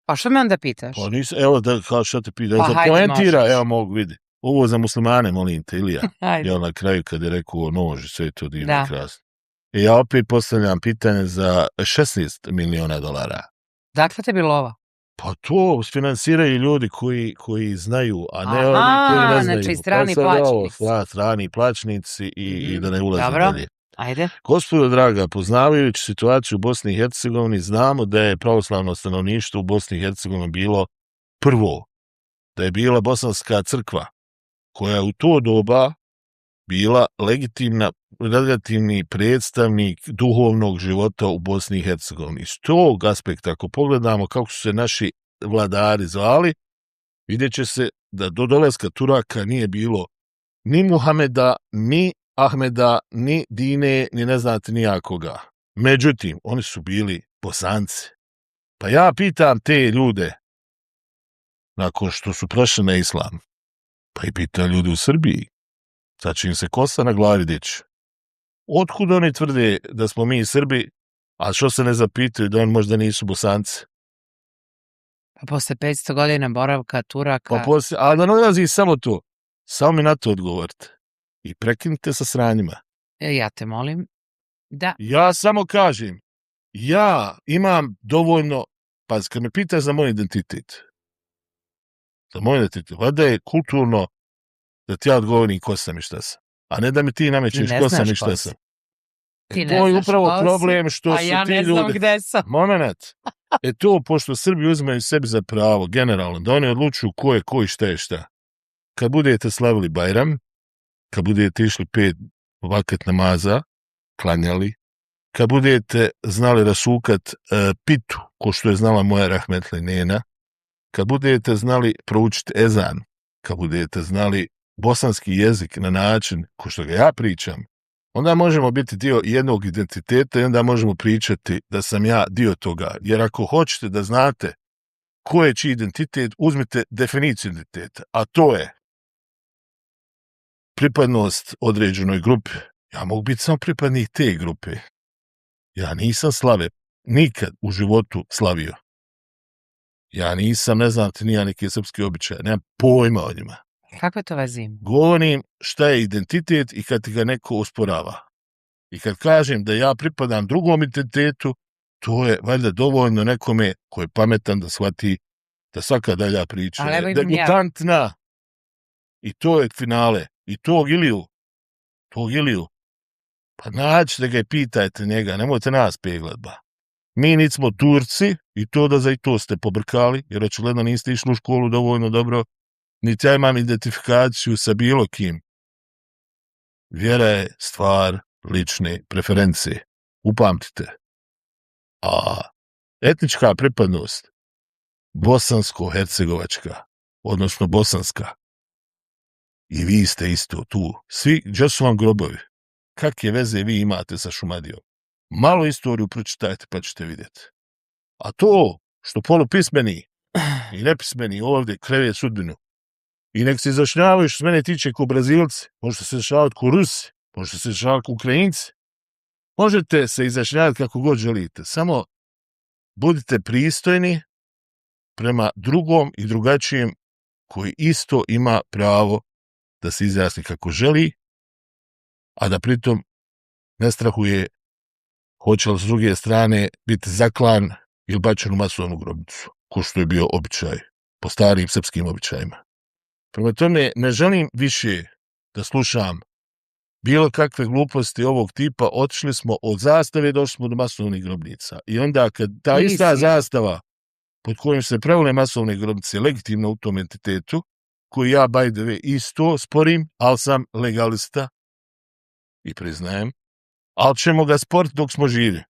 Pa što me onda pitaš? Pa nisam, evo da, kao što te pita, Pa da hajde, komentira, možeš. evo mogu vidi. Ovo za muslimane, molim te, Ilija. Ajde. Jel na kraju kad je rekao nož i sve je to divno Da. i krasno. I ja opet postavljam pitanje za 16 miliona dolara. Dakle te bilo ovo? Pa to finansiraju ljudi koji znaju, a ne Aha, oni koji ne znaju. znači strani Pa sad ovo, plaćenici. strani plaćnici i da ne ulazim Dobro. dalje. Ajde. Gospodo draga, poznavajući situaciju u Bosni i Hercegovini, znamo da je pravoslavno stanovništvo u Bosni i Hercegovini bilo prvo, da je bila Bosanska crkva, koja je u to doba bila legitimni predstavnik duhovnog života u Bosni i Hercegovini. Iz tog aspekta, ako pogledamo kako su se naši vladari zvali, vidjet će se da do dolaska Turaka nije bilo ni Muhameda, ni Ahmeda, ni Dine, ni ne znate nijakoga. Međutim, oni su bili Bosanci. Pa ja pitam te ljude, nakon što su prešli na islam, pa i pitam ljude u Srbiji, sad će im se kosa na glavi dići. Otkud oni tvrde da smo mi Srbi, a što se ne zapitaju da oni možda nisu Bosanci? Pa posle 500 godina boravka Turaka... Ali da ne ulazi samo to. Samo mi na to odgovorite. I prekinite sa sranjima. Ja te molim da... Ja samo kažem, ja imam dovoljno... Pa kad me pitaš za moj identitet, valjda je kulturno da ti ja odgovorim ko sam i šta sam. A ne da mi ti namećeš ko sam i šta sam. To je upravo problem što su ti ljudi... A ja ne znam gde sam. Moment. To, pošto Srbi uzimaju sebi za pravo, generalno, da oni odlučuju ko je ko i šta je šta. Kad budete slavili Bajram, kad budete išli 5 vakat namaza, klanjali, kad budete znali rasukat pitu, ko što je znala moja rahmetli nena, kad budete znali proučiti ezan, kad budete znali bosanski jezik na način ko što ga ja pričam, onda možemo biti dio jednog identiteta i onda možemo pričati da sam ja dio toga. Jer ako hoćete da znate ko je čiji identitet, uzmite definiciju identiteta, a to je pripadnost određenoj grupi. Ja mogu biti samo pripadnik te grupe. Ja nisam slave, nikad u životu slavio. Ja nisam, ne znam ti nija neke srpske običaje, nemam pojma o njima. Kakve to veze ima? Govorim šta je identitet i kad ti ga neko usporava. I kad kažem da ja pripadam drugom identitetu, to je valjda dovoljno nekome ko je pametan da shvati da svaka dalja priča je degutantna. I to je finale. I tog Iliju, pa nađite ga i pitajte njega, nemojte nas peglat, ba. Mi nismo Turci i to da za i to ste pobrkali, jer očigledno niste išli u školu dovoljno dobro, niti ja imam identifikaciju sa bilo kim. Vjera je stvar lične preferencije. Upamtite. A etnička pripadnost, bosansko-hercegovačka, odnosno bosanska, i vi ste isto tu. Svi, gdje su vam grobovi? Kakve veze vi imate sa Šumadijom? Malo istoriju pročitajte pa ćete vidjeti. A to što polupismeni i nepismeni ovdje kreve sudbinu i nek se izjašnjavaju što se mene tiče ko Brazilci, možete se izjašnjavati ko Rusi, možete se izjašnjavati ko Ukrajinci, možete se izjašnjavati kako god želite, samo budite pristojni prema drugom i drugačijem koji isto ima pravo da se izjasni kako želi, a da pritom ne strahuje hoće li s druge strane biti zaklan ili bačen u masovnu grobnicu, ko što je bio običaj po starim srpskim običajima. Prema tome, ne želim više da slušam bilo kakve gluposti ovog tipa, otišli smo od zastave, došli smo do masovnih grobnica. I onda kad ta ista zastava pod kojim se pravile masovne grobnice legitimno u tom entitetu, koji ja, by the way, isto sporim, ali sam legalista i priznajem, ali ćemo ga sport dok smo živi.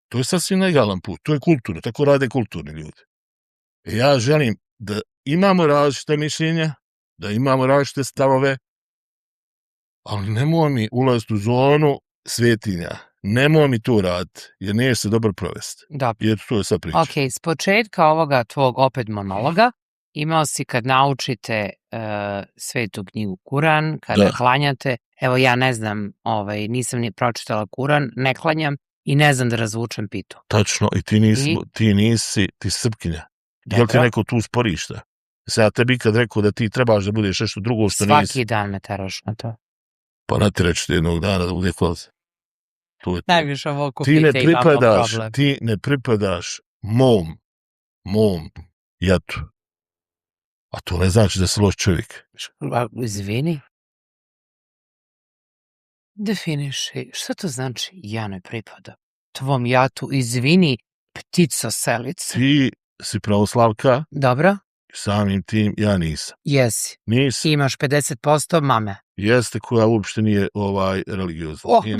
To je sasvim legalan put, to je kulturno, tako rade kulturni ljudi. Ja želim da imamo različite mišljenja, da imamo različite stavove, ali nemoj mi ulaziti u zonu svetinja. Nemoj mi to raditi, jer nije se dobro provesti. Dobro. Jer to je sad priča. Ok, s početka ovoga tvog opet monologa imao si kad naučite svetu knjigu Kuran, kada klanjate. Evo ja ne znam, nisam ni pročitala Kuran, ne klanjam i ne znam da razvučem pitu. Tačno, i ti nisi Srpkinja. Jel ti neko tu sporište? Sad ja tebi kad rekao da ti trebaš da budeš nešto drugo što nisi... Svaki dan me teraš na to. Pa natjeraću ti jednog dana da bude kvazi. Najviše ovo kupite imamo problem. Ti ne pripadaš mom jatu. A to ne znači da si loš čovjek. Izvini. Definiši, šta to znači ja ne pripadam tvom jatu? Izvini, ptico selice. Ti si pravoslavka. Dobro. Samim tim ja nisam. Jesi. Nisi. Imaš 50% mame. Jeste, koja uopšte nije religiozna. I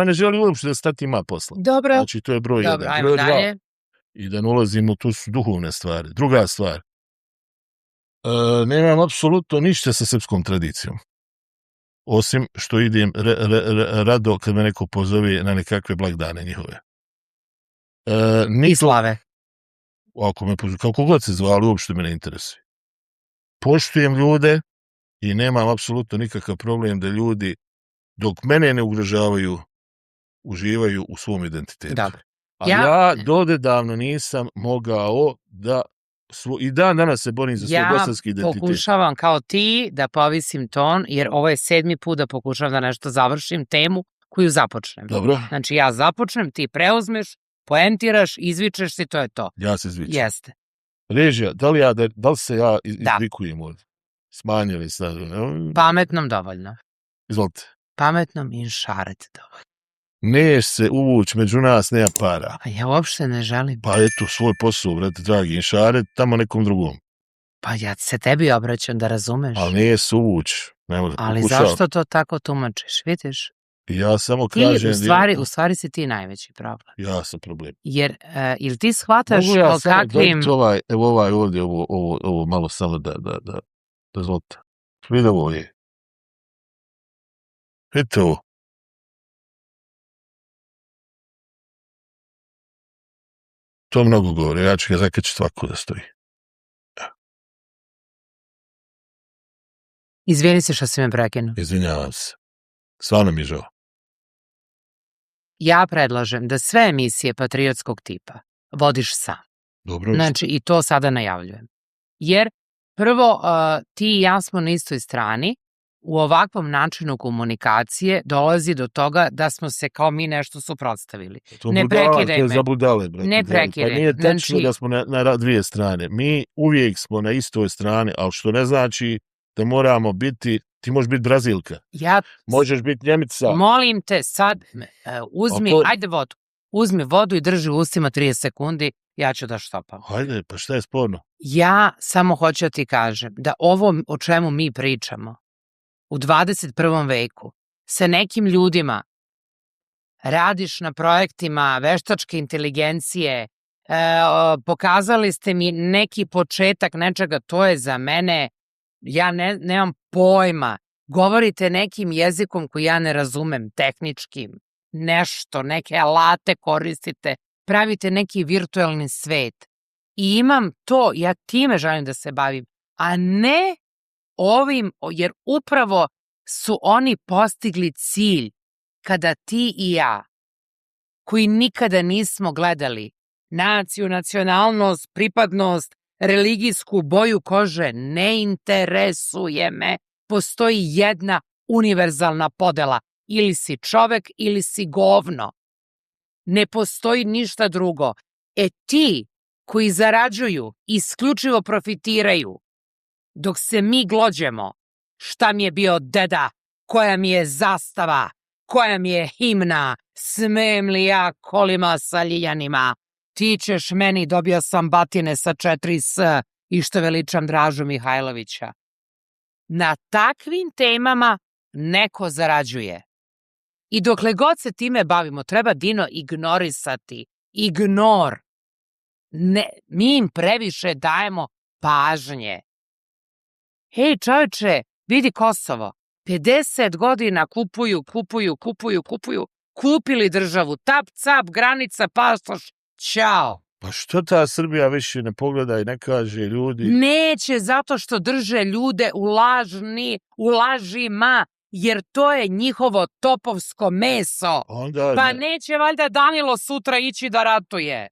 ne želi uopšte da stati ima posla. Dobro. Znači, to je broj 1. Dobro, ajmo dalje. I da ne ulazimo, tu su duhovne stvari. Druga stvar. Nemam apsolutno ništa sa srpskom tradicijom. Osim što idem rado kad me neko pozove na nekakve blagdane njihove. I slave. Ako me pozove, kako god se zvali, uopšte me ne interesuje. Poštujem ljude i nemam apsolutno nikakav problem da ljudi, dok mene ne ugrožavaju, uživaju u svom identitetu. Dobro. A ja dodedavno nisam mogao da i danas se borim za svoj bosanski identitet. Ja pokušavam kao ti da povisim ton, jer ovo je 7. put da pokušavam da nešto završim, temu koju započnem. Dobro. Znači ja započnem, ti preuzmeš, poentiraš, izvičeš si, to je to. Ja se izvičem. Jeste. Režija, da li se ja izvikujem ovdje? Smanjili sad. Pametnom dovoljno. Izvolite. Pametnom inšaret dovoljno. Neš se uvući među nas, nema para. A ja uopšte ne želim. Pa eto, svoj posao, brate, dragi inšaret, tamo nekom drugom. Pa ja se tebi obraćam da razumeš. Ali nije se uvući. Ali zašto to tako tumačiš, vidiš? Ja samo kažem... U stvari si ti najveći problem. Ja sam problem. Jer, ili ti shvataš mogu ja o kakvim... Ovaj ovdje, ovo malo samo da zvolite. Vidi ovo je. Vidite ovo. To mnogo govori, ja ću ga zakačiti svako da stoji. Ja. Izvini se što si me prekinuo. Izvinjavam se. Stvarno mi je žao. Ja predlažem da sve emisije patriotskog tipa vodiš sam. Dobro. Znači, i to sada najavljujem. Jer, prvo, ti i ja smo na istoj strani, u ovakvom načinu komunikacije dolazi do toga da smo se kao mi nešto suprotstavili. Ne prekidaj me. To je za budale, brate. Ne prekidaj. Pa nije tečno da smo na dvije strane. Mi uvijek smo na istoj strani, ali što ne znači da moramo biti, ti možeš biti Brazilka. Možeš biti Njemica. Molim te sad, ajde vodu. Uzmi vodu i drži u ustima 30 sekundi, ja ću da štopam. Hajde, pa šta je sporno? Ja samo hoću da ti kažem da ovo o čemu mi pričamo u 21. veku sa nekim ljudima radiš na projektima veštačke inteligencije, pokazali ste mi neki početak nečega, to je za mene, ja nemam pojma, govorite nekim jezikom koji ja ne razumem, tehničkim, nešto, neke alate koristite, pravite neki virtualni svet i imam to, ja time želim da se bavim, a ne ovim, jer upravo su oni postigli cilj kada ti i ja, koji nikada nismo gledali naciju, nacionalnost, pripadnost, religijsku boju kože, ne interesuje me. Postoji jedna univerzalna podela. Ili si čovek ili si govno. Ne postoji ništa drugo. Ti koji zarađuju, isključivo profitiraju, dok se mi glođemo, šta mi je bio deda, koja mi je zastava, koja mi je himna, smem li ja kolima sa ljiljanima, ti ćeš meni, dobio sam batine sa 4 S i što veličam Dražu Mihajlovića. Na takvim temama neko zarađuje. I dokle god se time bavimo, treba Dino ignorisati. Ignor. Mi im previše dajemo pažnje. Hej čoveče, vidi Kosovo. 50 godina kupuju. kupili državu, tap, cap, granica, pasoš, ćao. Pa što ta Srbija više ne pogleda i ne kaže ljudi? Neće zato što drže ljude u lažima, jer to je njihovo topovsko meso. Onda Pa neće valjda Danilo sutra ići da ratuje.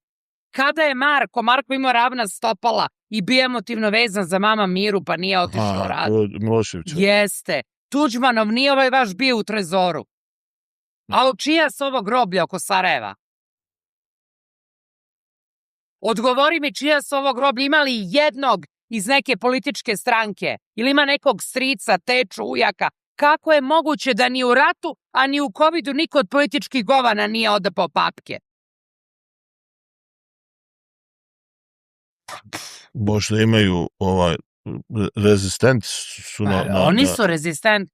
Kada je Marko imao ravna stopala i bio emotivno vezan za mama Miru, pa nije otišao rat. Milošević. Jeste. Tuđmanov nije ovaj vaš bio u trezoru. A čija su ovo groblja oko Sarajeva? Odgovori mi čija su ovo groblja. Ima li jednog iz neke političke stranke? Ili ima nekog strica, teču, ujaka? Kako je moguće da ni u ratu, a ni u covidu niko od političkih govana nije odapao papke? Možda imaju rezistent su Oni su rezistent.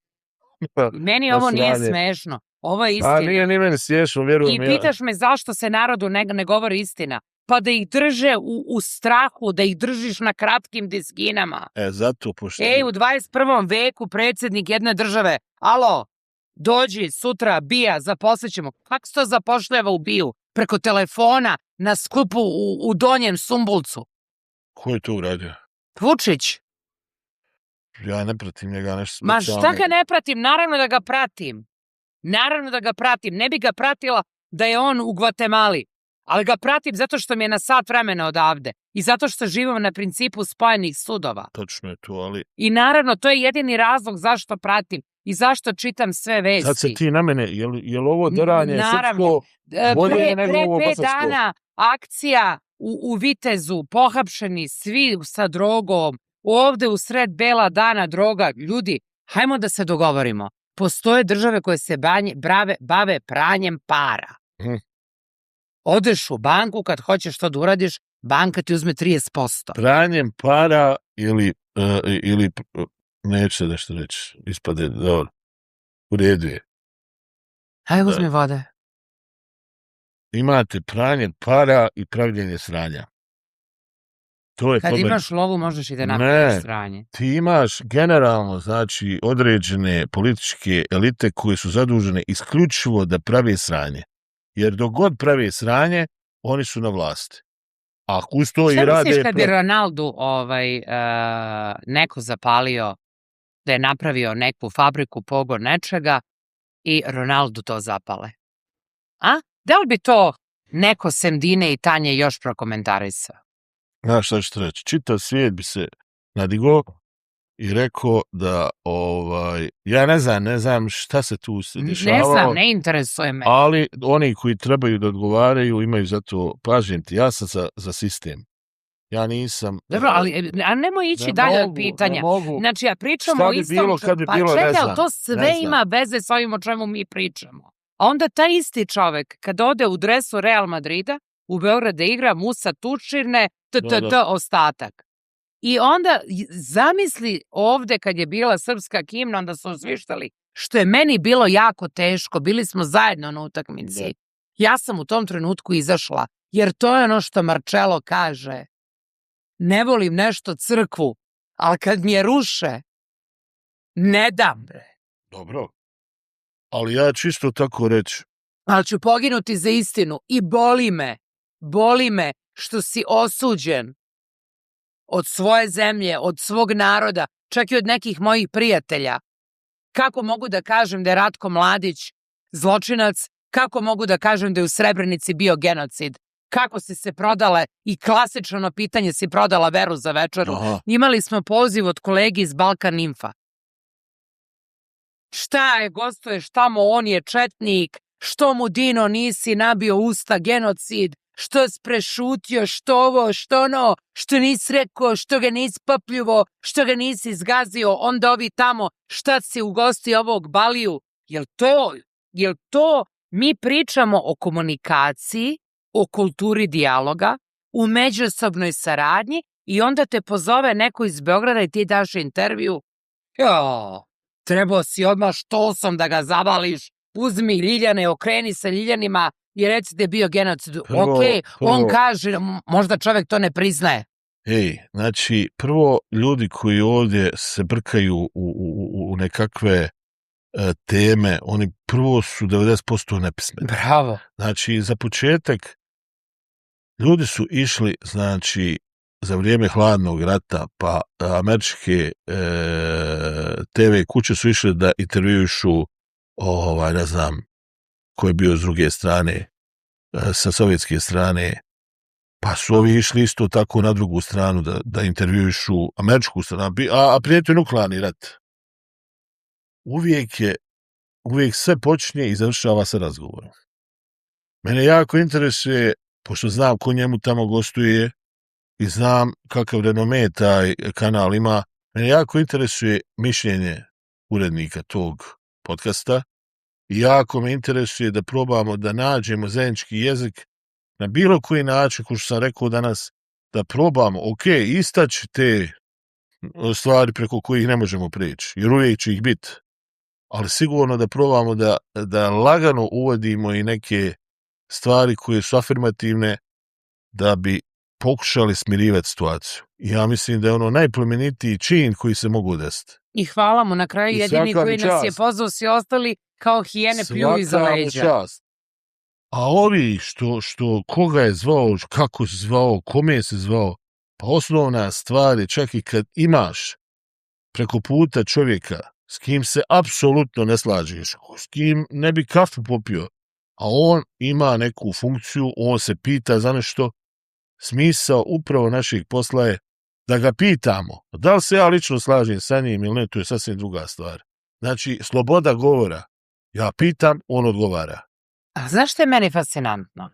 Meni ovo nije smešno. Ovo je istina. Nije ni meni smešno, vjerujem. I pitaš me zašto se narodu ne govori istina. Pa da ih drže u strahu, da ih držiš na kratkim diskinama. Zato pošto... U 21. veku predsjednik jedne države, alo, dođi sutra, bija, zaposlićemo. Kako se to zapošljava u biju? Preko telefona, na skupu u Donjem Sumbulcu. Ko je to uradio? Vučić. Ja ne pratim njega nešto Ma specijalno. šta ga ne pratim? Naravno da ga pratim. Naravno da ga pratim. Ne bi ga pratila da je on u Gvatemali. Ali ga pratim zato što mi je na sat vremena odavde. I zato što živim na principu spojenih sudova. Točno je to, ali... I naravno, to je jedini razlog zašto pratim. I zašto čitam sve vesti. Sad se ti na mene, je li ovo dranje srpsko bolje nego ovo pre bosansko? 5 dana akcija u Vitezu, pohapšeni svi sa drogom, ovde u sred bela dana droga. Ljudi, hajmo da se dogovorimo. Postoje države koje se bave pranjem para. Odeš u banku, kad hoćeš to da uradiš, banka ti uzme 30%. Pranjem para ili neće nešto reći, ispade, dobro, u redu je. Hajde, uzmi vode. Imate pranje para i pravljenje sranja. To je Kad problem. imaš lovu, možeš i da napraviš sranje. Ti imaš generalno, znači, određene političke elite koje su zadužene isključivo da prave sranje. Jer dok god prave sranje, oni su na vlasti. A uz to i rade... Šta misliš kad bi Ronaldu neko zapalio, da je napravio neku fabriku, pogon nečega i Ronaldu to zapale? A? Da li bi to neko sem Dine i Tanje još prokomentarisao? Znaš šta ću reći? Čitav svijet bi se nadigo i rekao da ja ne znam šta se tu dešavalo. Ne znam, ne interesuje me. Ali oni koji trebaju da odgovaraju imaju za to, pažnjem ti, ja sam za sistem. Ja nisam... Dobro, ali nemoj ići dalje od pitanja. Znači, ja pričamo o istom... Pa čekaj, to sve ima veze s ovim o čemu mi pričamo. A onda taj isti čovek, kad ode u dresu Real Madrida, u Beograd da igra Musa Tučirne, ostatak. I onda zamisli ovde kad je bila srpska himna, onda su osvištali, što je meni bilo jako teško, bili smo zajedno na utakmici. Ja sam u tom trenutku izašla, jer to je ono što Marcello kaže. Ne volim nešto crkvu, ali kad mi je ruše, ne dam, bre. Dobro, ali ja ću isto tako reći. Ali ću poginuti za istinu i boli me što si osuđen od svoje zemlje, od svog naroda, čak i od nekih mojih prijatelja. Kako mogu da kažem da je Ratko Mladić zločinac? Kako mogu da kažem da je u Srebrenici bio genocid? Kako si se prodale, i klasično pitanje, si prodala veru za večeru? Aha. Imali smo poziv od kolegi iz Balkan Infa. Šta je, gostuješ tamo, on je četnik, što mu Dino nisi nabio usta, genocid, što si prešutio, što ovo, što ono, što nisi rekao, što ga nisi popljuvo, što ga nisi izgazio, onda ovi tamo, šta si ugostio ovog Baliju? Jel to mi pričamo o komunikaciji, o kulturi dijaloga, u međusobnoj saradnji i onda te pozove neko iz Beograda i ti daš intervju? Trebao si odmah štosom da ga zavališ, uzmi Ljiljane, okreni se Ljiljanima i reci da je bio genocid. On kaže, možda čovjek to ne priznaje. Znači, prvo, ljudi koji ovdje se brkaju u nekakve teme, oni prvo su 90% nepismeni. Bravo. Znači, za početak, ljudi su išli, znači, za vrijeme hladnog rata, pa američke TV kuće su išli da intervjušu, ne znam, ko je bio s druge strane, sa sovjetske strane, pa su ovi išli isto tako na drugu stranu da intervjušu američku stranu, a prijetio nuklearni rat. Uvijek sve počinje i završava sa razgovorom. Mene jako interesuje, pošto znam ko njemu tamo gostuje i znam kakav renome taj kanal ima, mene jako interesuje mišljenje urednika tog podcasta i jako me interesuje da probamo da nađemo zajednički jezik na bilo koji način, kao što sam rekao danas, da probamo, istaći te stvari preko kojih ne možemo prijeći, jer uvijek će ih biti, ali sigurno da probamo da lagano uvodimo i neke stvari koje su afirmativne da bi pokušali smirivati situaciju. Ja mislim da je ono najplemenitiji čin koji se mogu desiti. I hvala mu na kraju, jedini koji nas je pozvao, svi ostali kao hijene pljuju iza leđa. Čast. A ovi što koga je zvao, kako se zvao, kome se zvao, pa osnovna stvar je čak i kad imaš preko puta čovjeka s kim se apsolutno ne slažeš, s kim ne bi kafu popio, a on ima neku funkciju, on se pita za nešto, smisao upravo našeg posla je da ga pitamo. Da li se ja lično slažem sa njim ili ne, to je sasvim druga stvar. Znači, sloboda govora. Ja pitam, on odgovara. A znaš što je meni fascinantno?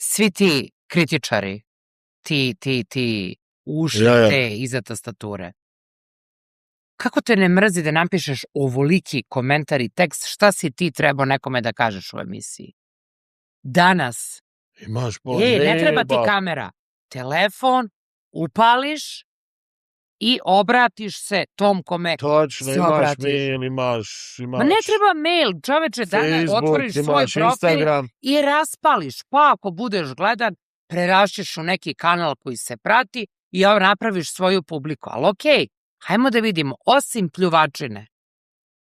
Svi ti kritičari, ti uši te iza tastature. Kako te ne mrzi da napišeš ovoliki komentar i tekst šta si ti trebao nekome da kažeš u emisiji? Danas. Ne treba ti kamera. Telefon, upališ i obratiš se tom kome točno, se obratiš. Imaš mail, Ma ne treba mail, čoveče, danas otvoriš svoj profil Instagram i raspališ, pa ako budeš gledan, prerašćeš u neki kanal koji se prati i napraviš svoju publiku. Ali okej, hajmo da vidimo, osim pljuvačine,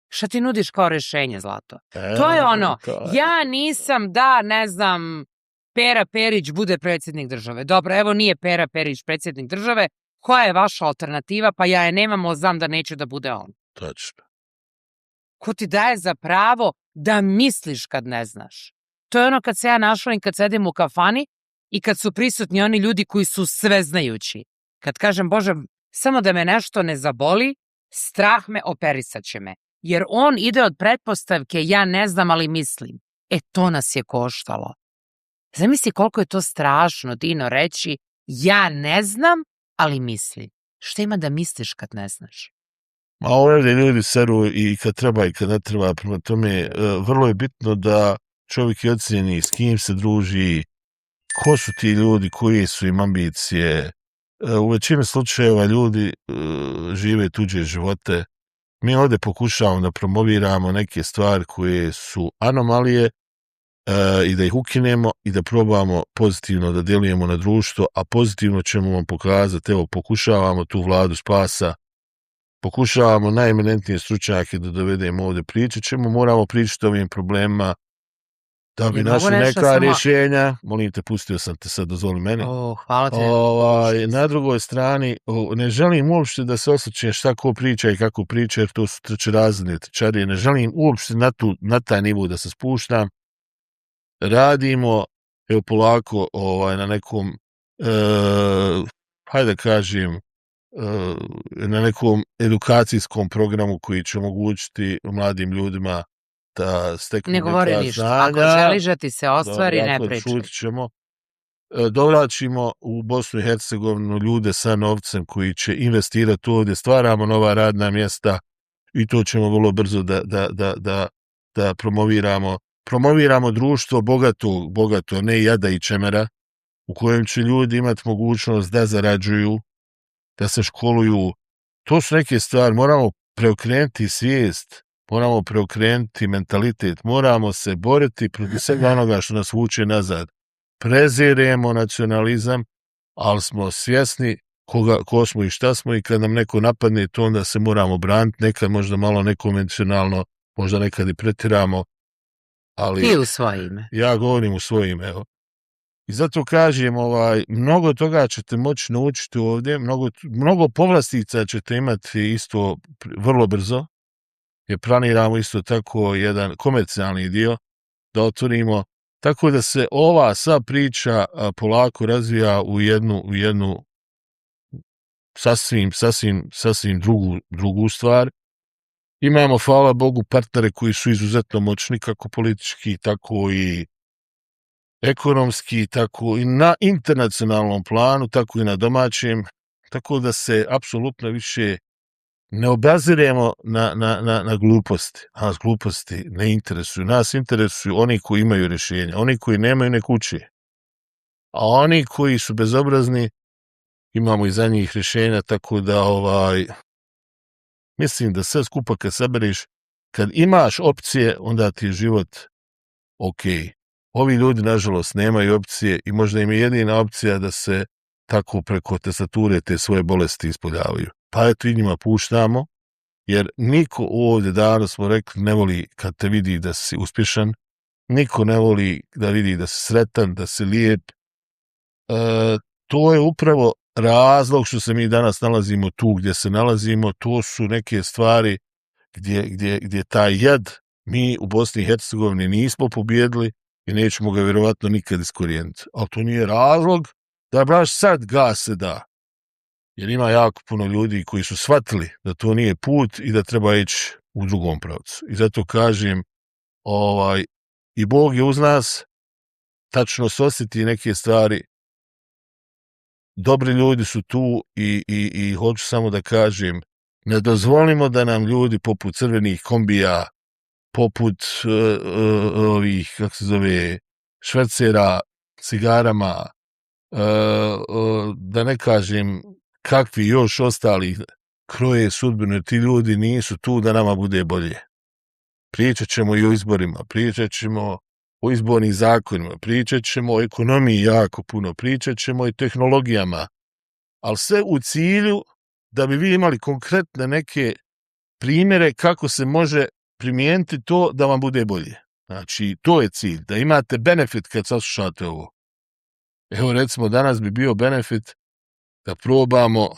šta ti nudiš kao rešenje, Zlato? To je ono, ja nisam da, ne znam, Pera Perić bude predsjednik države. Dobro, evo nije Pera Perić predsjednik države, koja je vaša alternativa, pa ja je nemamo, znam da neće da bude on. Tačno. Ko ti daje za pravo da misliš kad ne znaš? To je ono kad se ja našla i kad sedim u kafani i kad su prisutni oni ljudi koji su sveznajući. Kad kažem, Bože, samo da me nešto ne zaboli, strah me, operisat će me. Jer on ide od pretpostavke, ja ne znam, ali mislim. To nas je koštalo. Zamisli koliko je to strašno, Dino, reći, ja ne znam, ali mislim. Šta ima da misliš kad ne znaš? Ma ovdje ljudi seru i kad treba i kad ne treba. Prema tome, vrlo je bitno da čovjek je ocijeni s kim se druži, ko su ti ljudi, koje su im ambicije. U većini slučajeva ljudi žive tuđe živote. Mi ovdje pokušavamo da promoviramo neke stvari koje su anomalije i da ih ukinemo i da probamo pozitivno da djelujemo na društvo, a pozitivno ćemo vam pokazati, evo, pokušavamo tu vladu spasa, pokušavamo najeminentnije stručnjake da dovedemo ovdje, pričat ćemo, moramo pričati o ovim problemima da bi našli neka rješenja. Molim te, pustio sam te sad, dozvoli mene. Hvala te. Na drugoj strani, ne želim uopšte da se osjećam šta ko priča i kako priča, jer to su trećerazredne tričarije, ne želim uopšte na taj nivo da se spuštam. Radimo, evo polako, na nekom, hajde da kažem, na nekom edukacijskom programu koji će omogućiti mladim ljudima da steknu neka znanja. Ne govori ništa. Ako želiš da ti se ostvari, ne pričaj. Dovlačimo u Bosnu i Hercegovinu ljude sa novcem koji će investirati ovdje, stvaramo nova radna mjesta i to ćemo vrlo brzo da promoviramo. Promoviramo društvo bogato, ne jada i čemera, u kojem će ljudi imati mogućnost da zarađuju, da se školuju. To su neke stvari, moramo preokrenuti svijest, moramo preokrenuti mentalitet, moramo se boriti protiv svega onoga što nas vuče nazad. Preziremo nacionalizam, ali smo svjesni ko smo i šta smo i kad nam neko napadne, to onda se moramo braniti, nekad možda malo nekonvencionalno, možda nekad i pretjeramo, ali Ti u svoje ime. ja govorim u svoje ime, evo. I zato kažem, mnogo toga ćete moći naučiti ovdje, mnogo povlastica ćete imati isto vrlo brzo, jer planiramo isto tako jedan komercijalni dio da otvorimo, tako da se ova sva priča polako razvija u jednu sasvim drugu stvar. Imamo, hvala Bogu, partnere koji su izuzetno moćni, kako politički, tako i ekonomski, tako i na internacionalnom planu, tako i na domaćem, tako da se apsolutno više ne obaziremo na gluposti. Nas gluposti ne interesuju. Nas interesuju oni koji imaju rješenja, oni koji nemaju nek uči. A oni koji su bezobrazni, imamo i za njih rješenja, tako da mislim da sve skupa kad sabereš, kad imaš opcije, onda ti je život ok. Ovi ljudi, nažalost, nemaju opcije i možda im je jedina opcija da se tako preko tastature te svoje bolesti ispoljavaju. Pa eto i njima puštamo, jer niko ovdje danas smo rekli ne voli kad te vidi da si uspješan, niko ne voli da vidi da si sretan, da si lijep. To je upravo razlog što se mi danas nalazimo tu gdje se nalazimo. To su neke stvari gdje taj jad mi u Bosni i Hercegovini nismo pobjedili i nećemo ga vjerovatno nikad iskorijeniti. Ali to nije razlog da baš sad gas se da. Jer ima jako puno ljudi koji su shvatili da to nije put i da treba ići u drugom pravcu. I zato kažem, i Bog je uz nas, tačno se osjeti neke stvari. Dobri ljudi su tu i hoću samo da kažem, ne dozvolimo da nam ljudi poput crvenih kombija, poput ovih, kako se zove, švercera, cigarama, da ne kažem kakvi još ostali kroje sudbinu, jer ti ljudi nisu tu da nama bude bolje. Pričat ćemo i o izborima, pričat ćemo o izbornim zakonima, pričat ćemo o ekonomiji jako puno, pričat ćemo i tehnologijama, ali sve u cilju da bi vi imali konkretne neke primjere kako se može primijeniti to da vam bude bolje. Znači, to je cilj, da imate benefit kad saslušate ovo. Evo, recimo, danas bi bio benefit da probamo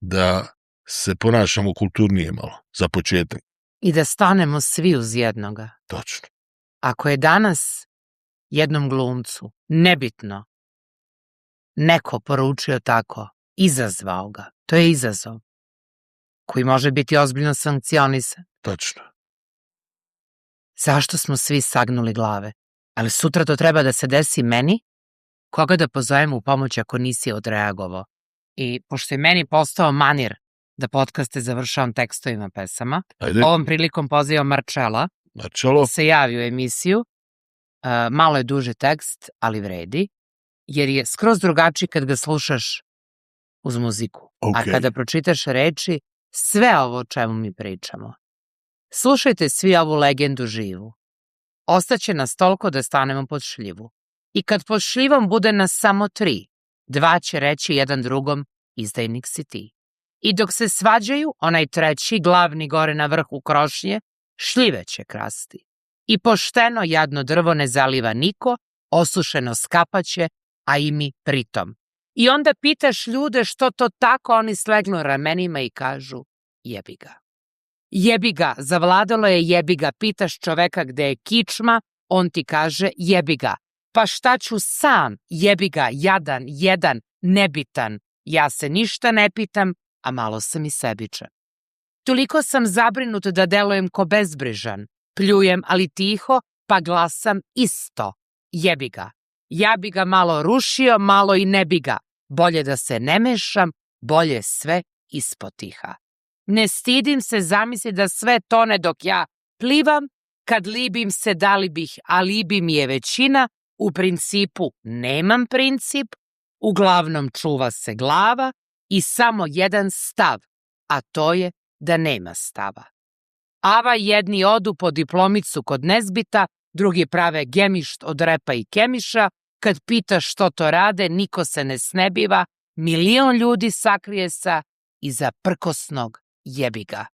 da se ponašamo kulturnije malo, za početak. I da stanemo svi uz jednoga. Točno. Ako je danas jednom glumcu nebitno neko poručio tako, izazvao ga, to je izazov koji može biti ozbiljno sankcionisan. Točno. Zašto smo svi sagnuli glave? Ali sutra to treba da se desi meni, koga da pozovem u pomoć ako nisi odreagovao. I pošto je meni postao manir da podcaste završavam tekstovima pesama, Ajde. ovom prilikom pozivam Marčela Marčelo. se javi u emisiju. Malo je duži tekst, ali vredi, jer je skroz drugačiji kad ga slušaš uz muziku. A kada pročitaš reči, sve ovo o čemu mi pričamo. Slušajte svi ovu legendu živu. Ostaće nas toliko da stanemo pod šljivu. I kad pod šljivom bude nas samo 3, 2 će reći jedan drugom, izdajnik si ti. I dok se svađaju, onaj treći, glavni gore na vrhu krošnje, šljive će krasti. I pošteno jadno drvo ne zaliva niko, osušeno skapaće, a i mi pritom. I onda pitaš ljude što to tako, oni slegnu ramenima i kažu jebi ga. Jebi ga, zavladalo je jebi ga, pitaš čoveka gde je kičma, on ti kaže jebi ga. Pa šta ću sam, jebi ga, jadan, jedan, nebitan. Ja se ništa ne pitam, a malo sam i sebičan. Toliko sam zabrinut da delujem ko bezbrižan. Pljujem, ali tiho, pa glasam isto. Jebi ga. Ja bi ga malo rušio, malo i ne bi ga. Bolje da se ne mešam, bolje sve ispotiha. Ne stidim se zamisli da sve tone dok ja plivam, kad libim se da li bih, a libi mi je većina, u principu nemam princip, uglavnom čuva se glava i samo jedan stav, a to je da nema stava. Ava jedni odu po diplomicu kod Nezbita, drugi prave gemišt od repa i kemiša, kad pitaš što to rade, niko se ne snebiva, 1.000.000 ljudi sakrije sa iza prkosnog jebi ga.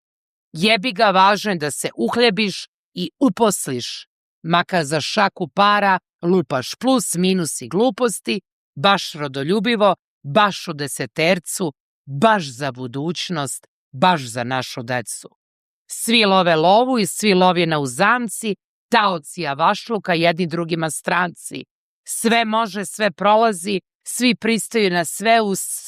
Jebi ga, važno je da se uhljebiš i uposliš, makar za šaku para lupaš plus, minus i gluposti, baš rodoljubivo, baš u desetercu, baš za budućnost, baš za našu decu. Svi love lovu i svi lovina u zamci, taoci javašluka, jedni drugima stranci. Sve može, sve prolazi, svi pristaju na sve,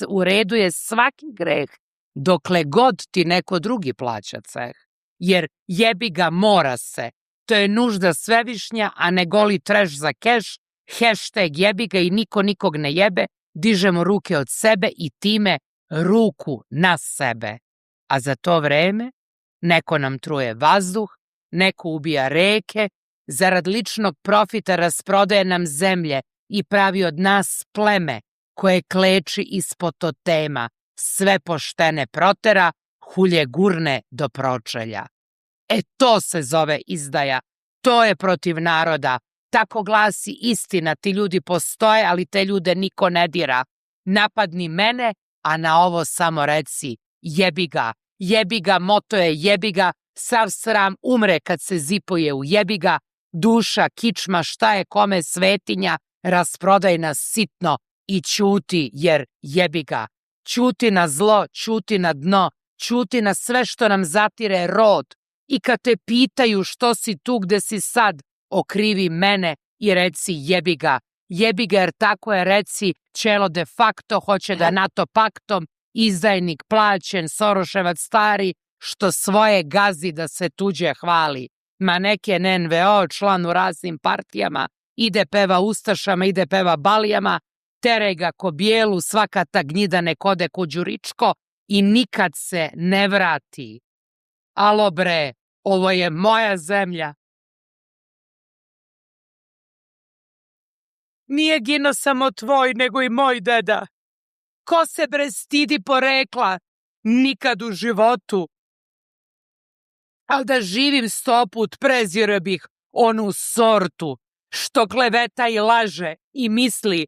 u redu je svaki greh, dokle god ti neko drugi plaća ceh. Jer jebi ga, mora se. To je nužda svevišnja, a ne goli treš za keš, hashtag jebi ga i niko nikog ne jebe, dižemo ruke od sebe i time ruku na sebe. A za to vreme neko nam truje vazduh, neko ubija reke, zarad ličnog profita rasprodaje nam zemlje i pravi od nas pleme koje kleči ispod totema, sve poštene protera, hulje gurne do pročelja. To se zove izdaja, to je protiv naroda, tako glasi istina, ti ljudi postoje, ali te ljude niko ne dira. Napadni mene, a na ovo samo reci jebi ga, moto je jebi ga, sav sram umre kad se zipuje u jebi ga, duša, kičma, šta je kome svetinja, rasprodaj nas sitno i ćuti, jer jebi ga. Ćuti na zlo, ćuti na dno, ćuti na sve što nam zatire rod. I kad te pitaju što si tu gde si sad, okrivi mene i reci jebi ga jer tako je, reci, čelo de facto hoće da NATO paktom, izdajnik plaćen, Soroševac stari, što svoje gazi da se tuđe hvali. Ma neke NVO, član u raznim partijama, ide peva ustašama, ide peva balijama, teraj ga ko bijelu, svaka ta gnjida nek ode ku Đuričko i nikad se ne vrati. Alo bre, ovo je moja zemlja. Nije gino samo tvoj, nego i moj deda. Ko se bre stidi porekla? Nikad u životu. Al da živim 100 put prezire bih onu sortu što kleveta i laže i misli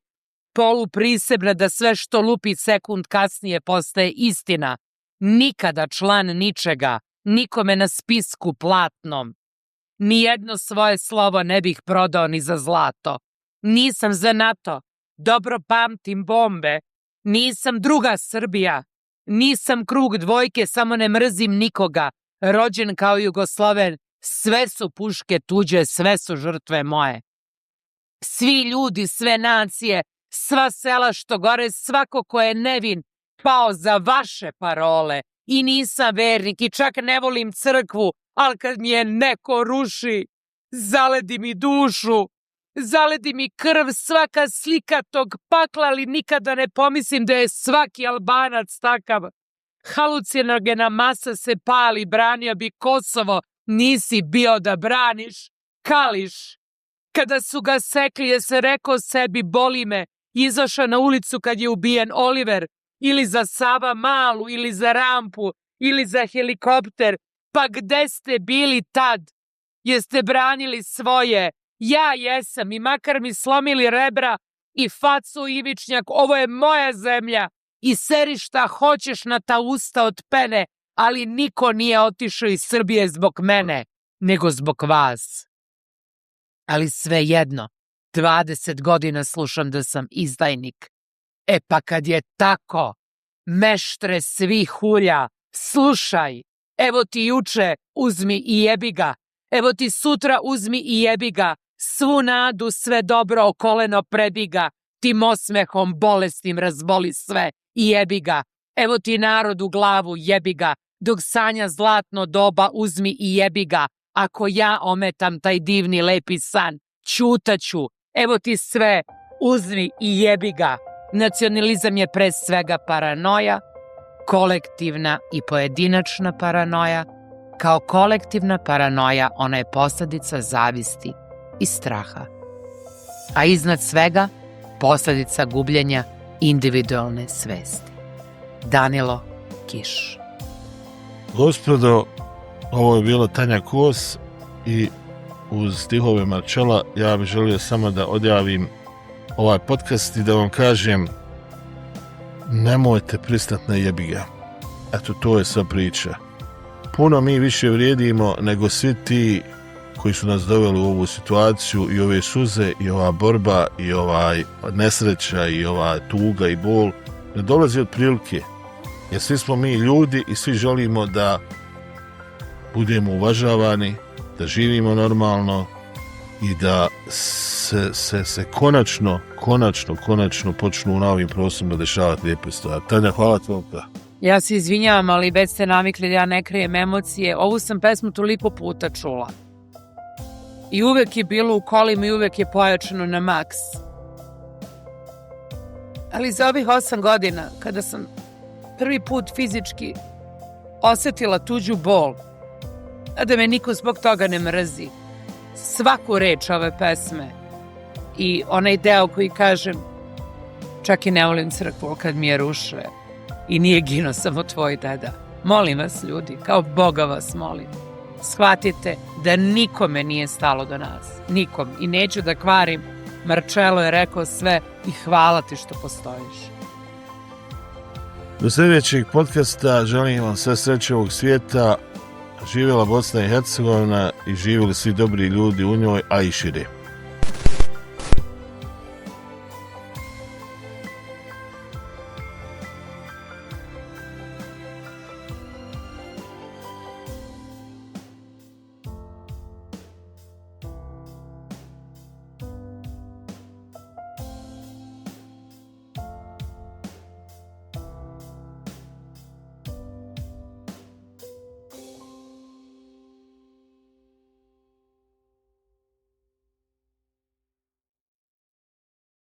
poluprisebna da sve što lupi sekund kasnije postaje istina. Nikada član ničega, nikome na spisku platnom. Nijedno svoje slovo ne bih prodao ni za zlato. Nisam za NATO, dobro pamtim bombe. Nisam druga Srbija. Nisam krug dvojke, samo ne mrzim nikoga. Rođen kao Jugosloven, sve su puške tuđe, sve su žrtve moje. Svi ljudi, sve nacije, sva sela što gore, svako ko je nevin, pao za vaše parole. I nisam vernik i čak ne volim crkvu, ali kad mi je neko ruši, zaledi mi dušu, zaledi mi krv, svaka slika tog pakla, ali nikada ne pomislim da je svaki Albanac takav. Halucinogena masa se pali, branio bi Kosovo, nisi bio da braniš, kališ. Kada su ga sekli je se rekao sebi boli me, izašao na ulicu kad je ubijen Oliver, ili za Sava Malu, ili za rampu, ili za helikopter, pa gde ste bili tad? Jeste branili svoje? Ja jesam i makar mi slomili rebra i facu ivičnjak, ovo je moja zemlja i seri šta hoćeš na ta usta od pene, ali niko nije otišao iz Srbije zbog mene, nego zbog vas. Ali svejedno, 20 godina slušam da sam izdajnik. Pa kad je tako, meštre svih hulja, slušaj, evo ti juče, uzmi i jebi ga, evo ti sutra uzmi i jebi ga, svu nadu, sve dobro o koleno prebi ga, tim osmehom bolesnim razboli sve i jebi ga, evo ti narod u glavu, jebi ga, dok sanja zlatno doba uzmi i jebi ga, ako ja ometam taj divni lepi san, ćutaću, evo ti sve, uzmi i jebi ga. Nacionalizam je pre svega paranoja, kolektivna i pojedinačna paranoja. Kao kolektivna paranoja ona je posledica zavisti i straha. A iznad svega posledica gubljenja individualne svesti. Danilo Kiš. Gospodo, ovo je bila Tanja Kos i uz stihove Marčela ja bih želio samo da odjavim ovaj podcast i da vam kažem nemojte pristati na jebi ga. Eto, to je sva priča. puno mi više vrijedimo nego svi ti koji su nas doveli u ovu situaciju i ove suze i ova borba i ovaj nesreća i ova tuga i bol ne dolazi od prilike. Jer svi smo mi ljudi i svi želimo da budemo uvažavani, da živimo normalno i da se konačno počnu na ovim prostorima dešavati lijepe stvari. Tanja, hvala ti. Ja se izvinjavam, ali već ste navikli da ja ne krijem emocije. Ovu sam pesmu toliko puta čula. I uvek je bilo u kolima i uvek je pojačano na maks. Ali za ovih 8 godina, kada sam prvi put fizički osjetila tuđu bol, a da me niko zbog toga ne mrzi, svaku reč ove pesme i onaj deo koji kažem čak i ne volim crkvu kad mi je ruše i nije gino samo tvoj deda. Molim vas ljudi, kao Boga vas molim, shvatite da nikome nije stalo do nas. Nikom. I neću da kvarim. Marcello je rekao sve i hvala ti što postojiš. Do sljedećeg podcasta želim vam sve sreće ovog svijeta. Živjela Bosna i Hercegovina i živjeli svi dobri ljudi u njoj, a i šire.